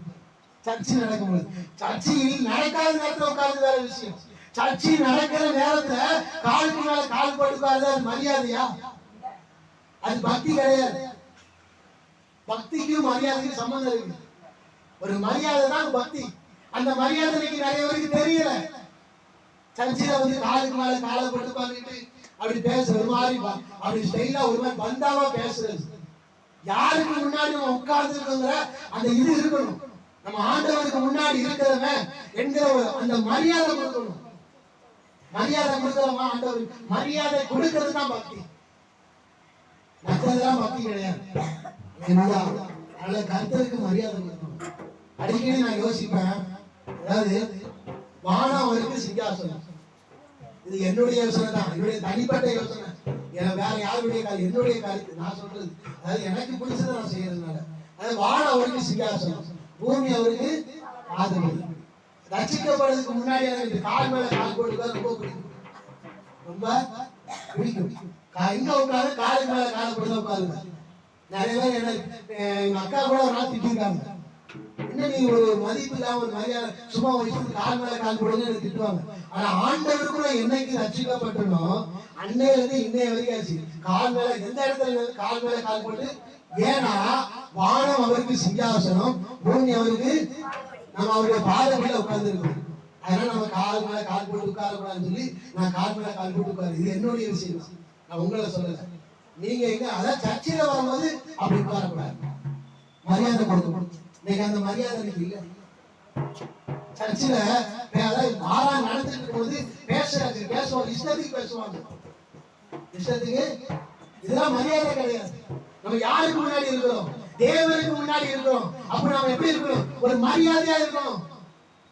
சர்ச்சை நடக்கும்போது, சர்ச்சையில் நடக்காத நேரத்தில் உட்கார்ந்து வேற விஷயம். சர்ச்சை நடக்கிற நேரத்துல காலுக்கு மேல கால் போட்டுக்காது, அது மரியாதையா? அது பக்தி கிடையாது. பக்திக்கும் மரியாதைக்கும் சம்பந்தம் இருக்கு. ஒரு மரியாதை தான் பக்தி. அந்த மரியாதை நிறைய பேருக்கு தெரியல. சர்ச்சையில காலுக்கு மேல காலை போட்டு உட்கார்ந்துட்டு அப்படி பேசுற ஒரு மாதிரி, அப்படி ஸ்டைலா ஒரு மாதிரி பந்தாவா பேசுறது. யாருக்கு முன்னாடி நம்ம உட்கார்ந்து இருக்கிற அந்த இது இருக்கணும். நம்ம ஆண்டவருக்கு முன்னாடி இருக்கிறவன் என்கிற அந்த மரியாதை கொடுக்கணும். மரியாதை கொடுக்கிறவங்க ஆண்டவர் மரியாதை கொடுக்கிறது தான் பக்தி, மற்றதெல்லாம் பக்தி கிடையாது. அதனால கர்த்தருக்கு மரியாதை கொடுக்கணும். அடிக்கடி நான் யோசிப்பேன், அதாவது வானம் அவருக்கு சிங்காசனம். இது என்னுடைய யோசனை தான், என்னுடைய தனிப்பட்ட யோசனை, வேற யாருடைய காரியம், என்னுடைய காரியத்தை நான் சொல்றது. அதாவது எனக்கு பிடிச்சதை நான் செய்யறதுனால, அதாவது வானம் அவருக்கு சிங்காசனம், பூமி அவருக்கு ஆதரவு. ரட்சிக்கப்படுறதுக்கு முன்னாடி எனக்கு கால் மேல கால் போட்டு ரொம்ப பிடிக்கும், ரொம்ப பிடிக்கும். எங்க உட்காந்து காலு மேல கால் போட்டு உட்காருங்க. நிறைய பேர் என்ன, எங்க அக்கா கூட ஒரு நாள் திட்டிருக்காங்க, என்ன நீ ஒரு மதிப்பு இல்லாம ஒரு மரியாதை சும்மா வயசுக்கு கால் மேல கால் போடுங்க எனக்கு திட்டுவாங்க. ஆனா ஆண்டவருக்குள்ள என்னைக்கு ரட்சிக்கப்பட்டனோ அன்னையில இருந்து இன்னைய வரைக்கும் ஆச்சு கால் மேல எந்த இடத்துல கால் மேல கால் போட்டு. ஏன்னா வானம் அவருக்கு சிங்காசனம், பூமி அவருக்கு நம்ம அவருடைய பாதங்களை உட்கார்ந்து இருக்கோம். அதனால நம்ம கால் மேல கால் போட்டு உட்கார கூடாதுன்னு சொல்லி நான் கால் மேல கால் போட்டு உட்காரு. இது என்னுடைய விஷயம், நான் உங்களை சொல்லல. நீங்க எங்க அதான் சர்ச்சையில வரும்போது அப்படி உட்காரக்கூடாது, மரியாதை கொடுக்கணும். இன்னைக்கு அந்த மரியாதை இல்ல. சர்ச்சில் மாறா நடந்துட்டு இருக்கும்போது பேசுவாங்க, இஷ்டத்துக்கு பேசுவாங்க, இஷ்டத்துக்கு. இதெல்லாம் மரியாதை கிடையாது. நம்ம யாருக்கு முன்னாடி இருக்கிறோம்? தேவனுக்கு முன்னாடி இருக்கிறோம். அப்ப நம்ம எப்படி இருக்கணும்? ஒரு மரியாதையா இருக்கணும்.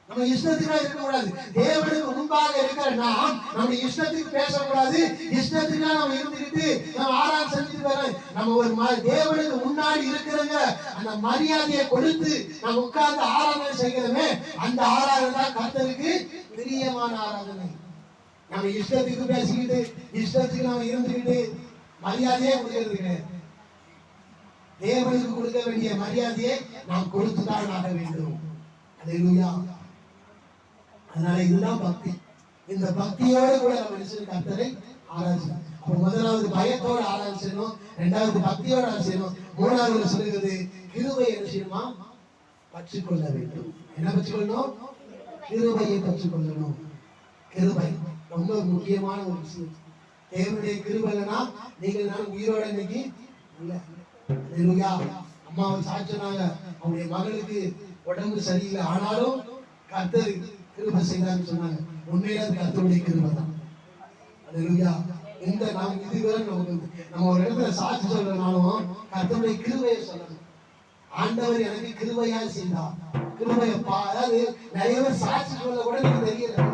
நம்ம இஷ்டத்துக்கு இருக்க கூடாது. தேவனுக்கு முன்பாக இருக்கிற நாம் நம்ம இஷ்டத்துக்கு பேசக்கூடாது. இஷ்டத்துக்கு நம்ம இருந்துக்கிட்டு நம்ம ஆராதனை செஞ்சுட்டு வரோம். நம்ம ஒரு தேவனுக்கு முன்னாடி இருக்கிறங்க அந்த மரியாதையை கொடுத்து நம்ம உட்கார்ந்து ஆராதனை செய்கிறோமே, அந்த ஆராதனை தான் கர்த்தருக்கு பிரியமான ஆராதனை. நம்ம இஷ்டத்துக்கு பேசிக்கிட்டு இஷ்டத்துக்கு நம்ம இருந்துக்கிட்டு மரியாதையே கொடுக்கிறது கிடையாது. தேவனுக்கு கொடுக்க வேண்டிய மரியாதையை நாம் கொடுத்துதான் ஆக வேண்டும். அல்லேலூயா. அதனால இதுதான் பக்தி. இந்த பக்தியோடு கூட நம்ம மனுஷன் கர்த்தரை ஆராதிக்கணும். அப்ப முதலாவது பயத்தோடு ஆராதிக்கணும், இரண்டாவது பக்தியோடு ஆராதிக்கணும், மூணாவது சொல்லுகிறது கிருபை என்ன செய்யணுமா? பற்றிக்கொள்ள வேண்டும். என்ன பற்றிக்கொள்ளணும்? கிருபையை பற்றிக்கொள்ளணும். கிருபை ரொம்ப முக்கியமான ஒரு விஷயம். தேவனுடைய கிருபை இல்லைன்னா நீங்கள் நான் உயிரோட இன்னைக்கு இல்ல. அல்லேலூயா. அம்மாவை சாட்சி சொன்னாங்க, அவங்களுடைய மகளுக்கு உடம்பு சரியில்லை, ஆனாலும் கர்த்தர் கிருபை செய்தான்னு சொன்னாங்க. உண்மையில அது கர்த்தருடைய கிருபை தான். அல்லேலூயா. இந்த நாம் இதுவரை நம்ம ஒரு இடத்துல சாட்சி சொல்றனாலும் கர்த்தருடைய கிருபையை சொல்லணும். ஆண்டவர் எனக்கு கிருபையா செய்தார், கிருபையப்பா. அதாவது நிறைய பேர் சாட்சி சொல்ல கூட எனக்கு தெரியல.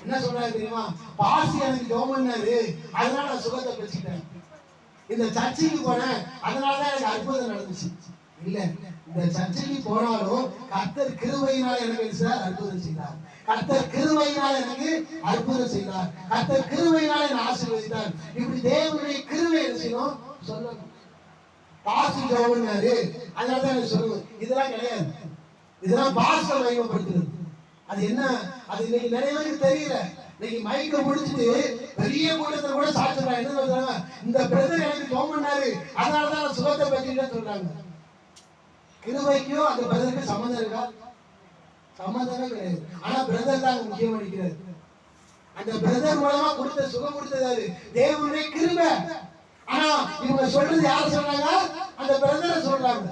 என்ன சொல்றாரு தெரியுமா? பாசி எனக்கு ஜெபம் பண்ணாரு, அதனால நான் சுகத்தை பெற்றுட்டேன். இந்த சர்ச்சைக்கு போனேன், அதனாலதான் எனக்கு அற்புதம் நடந்துச்சு. இல்ல, இந்த சர்ச்சைக்கு போனாலும் கர்த்தர் கிருபையினால் எனக்கு அற்புதம் செய்தார். கர்த்தர் கிருபையினால் எனக்கு அற்புதம் செய்தார். கர்த்தர் கிருபையினால் என்னை ஆசீர்வதித்தார். இப்படி தேவனுடைய கிருபை என்ன செய்யணும்? சொல்லணும். பாசி ஜெபம் பண்ணாரு, அதனாலதான் எனக்கு சொல்லணும். இதெல்லாம் கிடையாது. இதெல்லாம் பாஸ்டர் மகிமைப்படுத்துறது. அது என்ன? அது இன்னைக்கு நிறைய பேருக்கு தெரியல. இன்னைக்கு மைக்க முடிச்சுட்டு பெரிய கூட்டத்தில் கூட சாட்சிறாங்க. என்ன சொல்றாங்க? இந்த பிரதர் எனக்கு ஜெபம் பண்ணாரு, அதனாலதான் நான் சுகத்தை பெற்றேன்னு சொல்றாங்க. கிருபைக்கும் அந்த பிரதருக்கு சம்பந்தம் இருக்கா? சம்பந்தமே கிடையாது. ஆனா பிரதர் தான் முக்கியம் நினைக்கிறாரு. அந்த பிரதர் மூலமா கொடுத்த சுகம் கொடுத்ததாரு தேவனுடைய கிருபை. ஆனா இவங்க சொல்றது யார் சொல்றாங்க? அந்த பிரதரை சொல்றாங்க.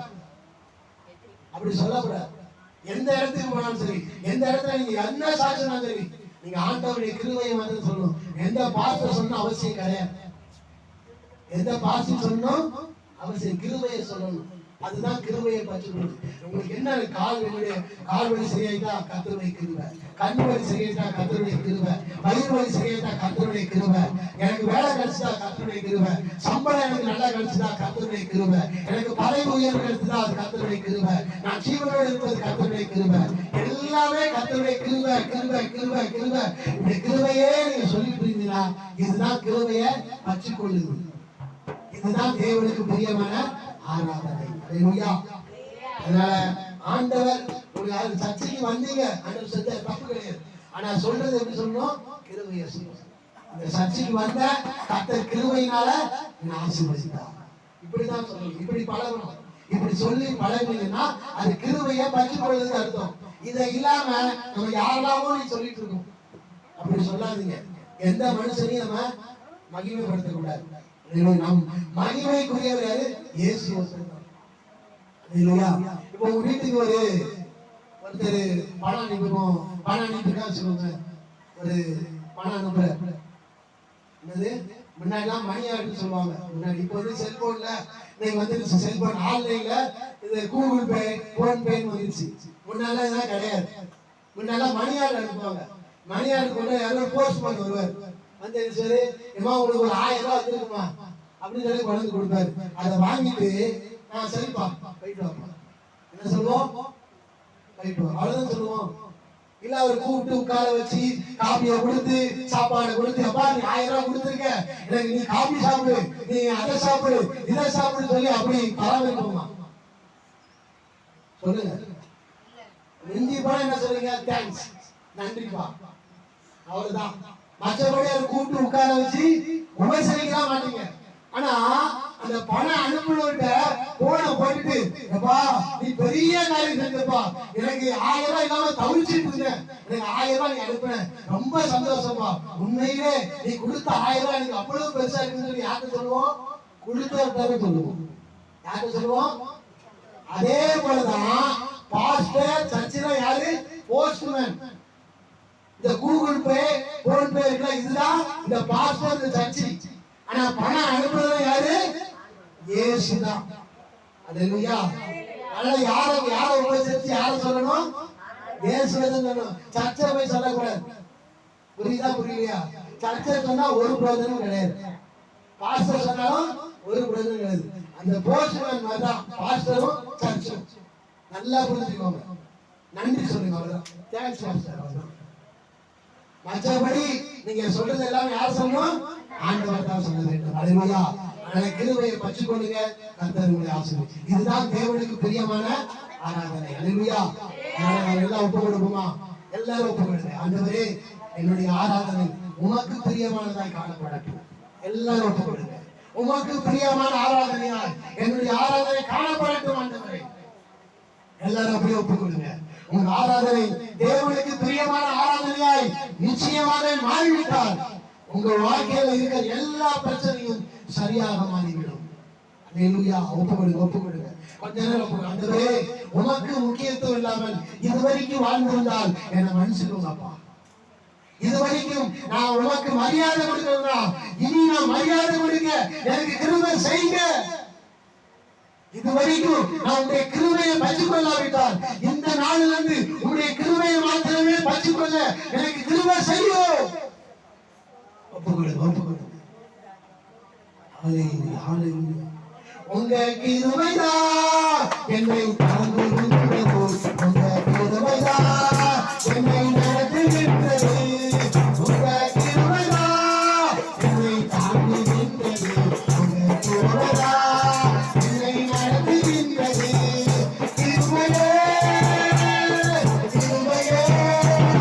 அப்படி சொல்லக்கூடாது. எந்த இடத்துக்கு போனாலும் சரி, எந்த இடத்துல நீங்க என்ன சாட்சினாலும் சரி, நீங்க ஆண்டவருடைய கிருபையை வந்து சொல்லணும். எந்த பாஸ்டர் சொன்ன அவசியம் கிடையாது. எந்த பாஸ்டர் சொன்னோம் அவசியம் கிருபையை சொல்லணும். அதுதான் கிருபையை பற்றிக்கொள்வது. உங்களுக்கு என்ன கால் வலி சரியாயிட்டா கர்த்தருடைய கிருபை, கண் வலி சரியாயிட்டா கர்த்தருடைய கிருபை, வயிறு வலி சரியாயிட்டா கர்த்தருடைய கிருபை, எனக்கு வேலை கிடைச்சதா கர்த்தருடைய கிருபை, சம்பளம் எனக்கு நல்லா கிடைச்சதா கர்த்தருடைய கிருபை, எனக்கு பதவி உயர்வு கிடைச்சதா அது கர்த்தருடைய கிருபை, நான் ஜீவனோடு இருப்பது கர்த்தருடைய கிருபை. எல்லாமே கர்த்தருடைய கிருபை கிருபை கிருபை கிருபை. இந்த கிருபையே நீங்க சொல்லிட்டு இருந்தீங்கன்னா இதுதான் கிருபையை பற்றிக்கொள்ளுது. இதுதான் தேவனுக்கு பிரியமான ஆராதனை. அல்லேலூயா. அதனால ஆண்டவர் ஒரு சர்ச்சைக்கு வந்தீங்க, ஆண்டவர் செஞ்ச தப்பு கிடையாது. ஆனா சொல்றது எப்படி சொல்லணும்? கிருபையை சொல்லணும். இந்த சர்ச்சைக்கு வந்த கர்த்தர் கிருபையினால என்னை ஆசீர்வதித்தார். இப்படிதான் சொல்லணும். இப்படி பழகணும். இப்படி சொல்லி பழகினீங்கன்னா அது கிருபையை பற்றிக்கொள்வதுக்கு அர்த்தம். இதை இல்லாம நம்ம யாரெல்லாமோ நீ சொல்லிட்டு இருக்கோம். அப்படி சொல்லாதீங்க. எந்த மனுஷனையும் நம்ம மகிமைப்படுத்த கூடாது. நம் மகிமைக்குரியவர் யாரு? இயேசு ஒருத்தர். இப்போ உங்க வீட்டுக்கு ஒருத்தர் பணம் அனுப்பிடுவோம், பணம் அனுப்பிருக்கா சொல்லுவாங்க. ஒரு பணம் அனுப்புற என்னது முன்னாடிலாம் மணி ஆர்டர் சொல்லுவாங்க. முன்னாடி இப்போ வந்து செல்போன்ல நீங்க வந்து செல்போன் ஆன்லைன்ல இது கூகுள் பே, போன் பேன்னு வந்துருச்சு. முன்னால இதெல்லாம் கிடையாது. முன்னால மணி ஆர்டர் அனுப்புவாங்க. மணி ஆர்டர் கொண்டு யாரும் போஸ்ட்மேன் வருவார். வந்து சரி ஏமா உங்களுக்கு ஒரு 1000 ரூபாய் வந்துருக்குமா அப்படின்னு சொல்லி கொண்டு கொடுப்பாரு. அதை வாங்கிட்டு சரிப்பா போயிட்டு வாப்பா என்ன சொல்லுவோம்? போயிட்டு வா, அவ்வளவுதான் சொல்லுவோம். இல்ல அவர் கூப்பிட்டு உட்கார வச்சு காப்பியை கொடுத்து சாப்பாடு கொடுத்து, அப்பா நீ 1000 ரூபாய் கொடுத்துருக்க, எனக்கு நீ காபி சாப்பிடு, நீ அதை சாப்பிடு, இதை சாப்பிடு சொல்லி அப்படி பராமரிப்போமா? சொல்லுங்க. மிஞ்சி போனா என்ன சொல்றீங்க? தேங்க்ஸ், நன்றிப்பா, அவ்வளவுதான். மற்றபடி அதை கூப்பிட்டு உட்கார வச்சு உபசரிக்கலாம் மாட்டீங்க. ஆனா அந்த பணம் அனுப்புனவர்கிட்ட போன போட்டுட்டு, எப்பா நீ பெரிய காரியம் செஞ்சப்பா, எனக்கு 1000 ரூபாய் இல்லாம தவிச்சிட்டு இருந்தேன், எனக்கு 1000 ரூபாய் நீ அனுப்புன, ரொம்ப சந்தோஷமா, உண்மையிலே நீ கொடுத்த 1000 ரூபாய் எனக்கு அவ்வளவு பெருசா இருக்குன்னு சொல்லி யார்கிட்ட சொல்லுவோம்? கொடுத்தவர்கிட்ட சொல்லுவோம். யார்கிட்ட சொல்லுவோம்? அதே போலதான் பாஸ்டர், சர்ச்சில யாரு? போஸ்ட்மேன். இந்த கூகுள் பே, போன் பே இருக்குல்ல, இதுதான் இந்த பாஸ்டர், இந்த சர்ச்சி. ஆனா பணம் அனுப்புறது யாரு? இயேசுதான். அல்லேலூயா. அதனால யார உபசரிச்சு யார சொல்லணும்? இயேசுவை தான் சொல்லணும். சர்ச்சை போய் சொல்லக்கூடாது. புரியுதா புரியலையா? சர்ச்சை சொன்னா ஒரு பிரயோஜனம் கிடையாது. பாஸ்டர் சொன்னாலும் ஒரு பிரயோஜனம் கிடையாது. அந்த போஸ்ட்மேன் மாதிரி தான் பாஸ்டரும் சர்ச்சும். நல்லா புரிஞ்சுக்கோங்க. நன்றி சொல்லுங்க, அவ்வளவுதான். தேங்க்ஸ் பாஸ்டர், அவ்வளவுதான். மற்றபடி நீங்க சொல்றது எல்லாம் யார் சொல்லணும்? ஆண்டவர் தான் சொல்ல வேண்டும். அல்லேலூயா. கிருபையை பற்றிக்கொள்ளுங்க. கர்த்தர் உங்களை ஆசீர்வதிப்பார். இதுதான் தேவனுக்கு பிரியமான ஆராதனை. அல்லேலூயா. எல்லாம் ஒப்பு கொடுப்போமா? எல்லாரும் ஒப்பு கொடுங்க. ஆண்டவரே, என்னுடைய ஆராதனை உமக்கு பிரியமானதாய் காணப்படட்டும். எல்லாரும் ஒப்பு கொடுங்க. உமக்கு பிரியமான ஆராதனையாய் என்னுடைய ஆராதனை காணப்படட்டும். ஆண்டவரே, எல்லாரும் அப்படியே ஒப்பு கொடுங்க. உங்க ஆராதனை தேவனுக்கு பிரியமான ஆராதனையாய் நிச்சயமாக மாறிவிட்டால் உங்கள் வாழ்க்கையில இருக்கிற எல்லா பிரச்சனையும் சரியாக மாறிவிடும். அல்லேலூயா. ஒப்பு கொடுங்க, ஒப்பு கொடுங்க. கொஞ்ச நேரம் ஒப்பு கொடுங்க. ஆண்டவரே, உமக்கு முக்கியத்துவம் இல்லாமல் இதுவரைக்கும் வாழ்ந்திருந்தால் என்ன மன்னிச்சுக்கோங்கப்பா. இதுவரைக்கும் நான் உமக்கு மரியாதை கொடுக்கணும்னா இனி நான் மரியாதை கொடுக்க எனக்கு கிருபை செய்யுங்க. இதுவரைக்கும் நான் உங்களுடைய கிருபையை பற்றிக்கொள்ளாவிட்டால் இந்த நாளில் இருந்து உங்களுடைய கிருபையை மாத்திரமே பற்றிக்கொள்ள எனக்கு கிருபை செய்யும். ஒப்புக்கொடுங்க, ஒப்புக்கொடுங்க. ஹல்லேலூயா, ஹல்லேலூயா. உங்க கிருபைதான் என்னை தாங்குகின்றது. உங்க கிருபைதான் என்னை நடத்துகின்றது. உங்க கிருபைதான் என்னை தாங்குகின்றது. உங்க கிருபைதான் என்னை நடத்துகின்றது. கிருபையே, கிருபையே, கிருபையே.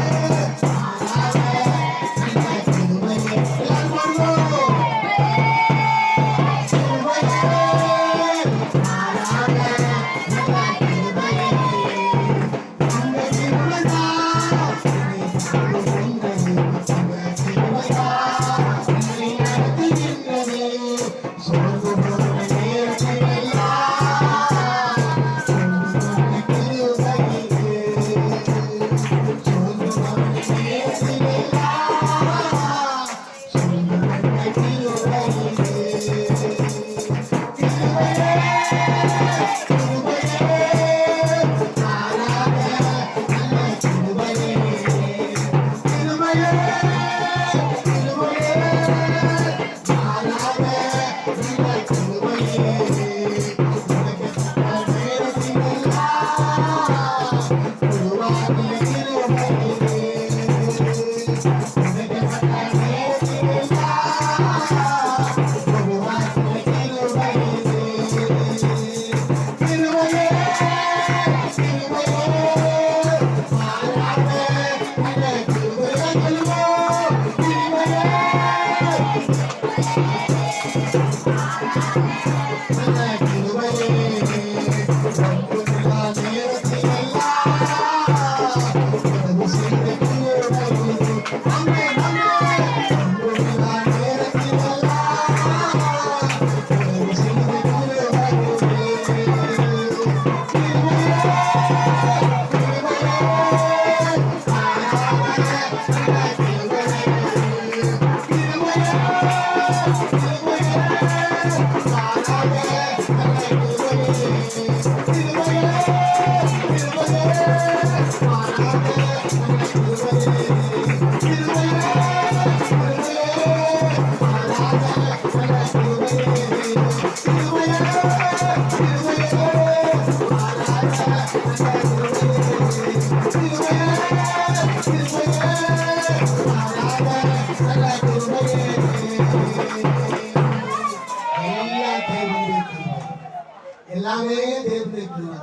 எல்லாமே தேவனுடைய கிருபை.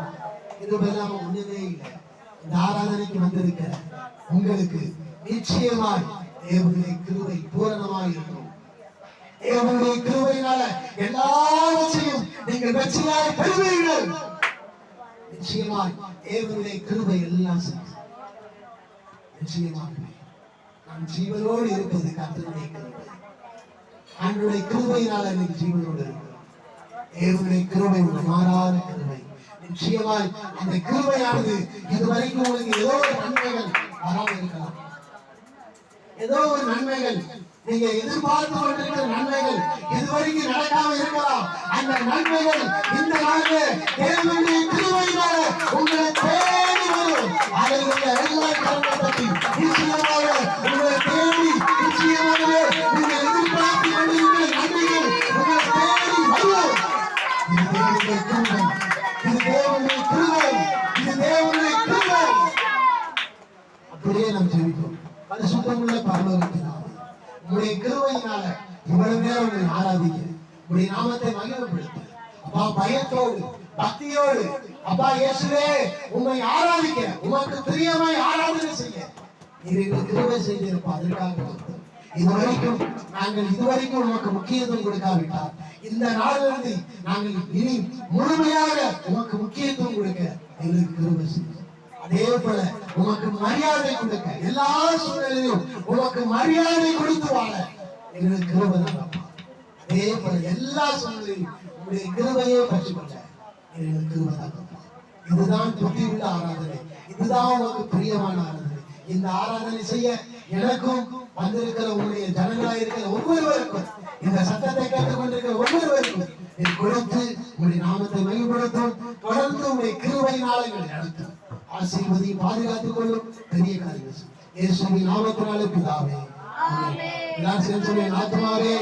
இதுவெல்லாம் ஒண்ணுமே இல்லை. இந்த ஆராதனைக்கு வந்திருக்கிற உங்களுக்கு நிச்சயமாய் தேவனுடைய கிருபை பூரணமாய் இருக்கும். தேவனுடைய கிருபையினால எல்லாவற்றையும் நீங்கள் வெற்றியாய் பெறுவீர்கள். நிச்சயமாய் தேவனுடைய கிருபை எல்லாம் செய்யும். நிச்சயமாகவே நாம் ஜீவனோடு இருப்பது கர்த்தருடைய கிருபை. ஆண்டவருடைய கிருபையினால எனக்கு ஜீவனோடு இருக்கிறோம். தேவனுடைய கிருபை ஒரு மாறாத கிருபை. நிச்சயமாய் அந்த கிருபையானது இதுவரைக்கும் உங்களுக்கு ஏதோ ஒரு நன்மைகள் வராமல் இருக்கலாம். ஏதோ ஒரு நன்மைகள் நீங்க எதிர்பார்த்து கொண்டிருக்கிற நன்மைகள் இதுவரைக்கும் நடக்காம இருக்கலாம். அந்த நன்மைகள் இந்த நாளில் தேவனுடைய கிருபையினால உங்களை தேடி வரும். அதை நீங்க எல்லா கருத்தை நிச்சயமாக உங்களை தேடி நிச்சயமாகவே நீங்க எதிர்பார்த்து கொண்டிருக்கிற நன்மைகள் உங்களை தேடி வரும். இது தேவனுடைய கிருபை, இது தேவனுடைய கிருபை, இது தேவனுடைய கிருபை. அப்படியே நாம் ஜெபிப்போம். பரிசுத்தமுள்ள பரலோகத்தினாலே உங்களுடைய கிருபையினால இவ்வளவு நேரம் உங்களை ஆராதிக்க உம்முடைய நாமத்தை மகிமைப்படுத்த அப்பா பயத்தோடு பக்தியோடு அப்பா இயேசுவே உம்மை ஆராதிக்க உமக்கு பிரியமாய் ஆராதனை செய்ய நீர் கிருபை செய்திருப்பா. அதற்காக இதுவரைக்கும் நாங்கள் உமக்கு முக்கியத்துவம் கொடுக்காவிட்டால் இந்த நாளிலிருந்து நாங்கள் இனி முழுமையாக உமக்கு முக்கியத்துவம் கொடுக்க எங்களுக்கு கிருபை செய்யும். அதே போல உமக்கு மரியாதை கொடுக்க எல்லா சூழ்நிலையிலும் உமக்கு மரியாதை கொடுத்து வாழ எங்களுக்கு கிருபை தான். அதே போல எல்லா சூழ்நிலையும் உங்களுடைய கிருபையை பற்றிக்கொள்ள எங்களுக்கு கிருபை தான். இதுதான் புத்தி உள்ள ஆராதனை, இதுதான் உமக்கு பிரியமான ஆராதனை. இந்த ஆராதனை செய்ய எனக்கும் வந்திருக்கிற உங்களுடைய ஜனங்களாக இருக்கிற ஒவ்வொருவருக்கும் இந்த சத்தத்தை கேட்டுக் கொண்டிருக்கிற ஒவ்வொருவருக்கும் நீ கொடுத்து உங்களுடைய நாமத்தை மகிமைப்படுத்தும். தொடர்ந்து உங்களுடைய கிருபையினால எங்களை நடத்தும். ஆசீர்வதி பாதுகாத்துக் கொள்ளும். பெரிய காரியம் இயேசுவின் நாமத்தினாலே பிதாவே. ஆமென். எல்லாரும் சேர்ந்து ஆத்மாவே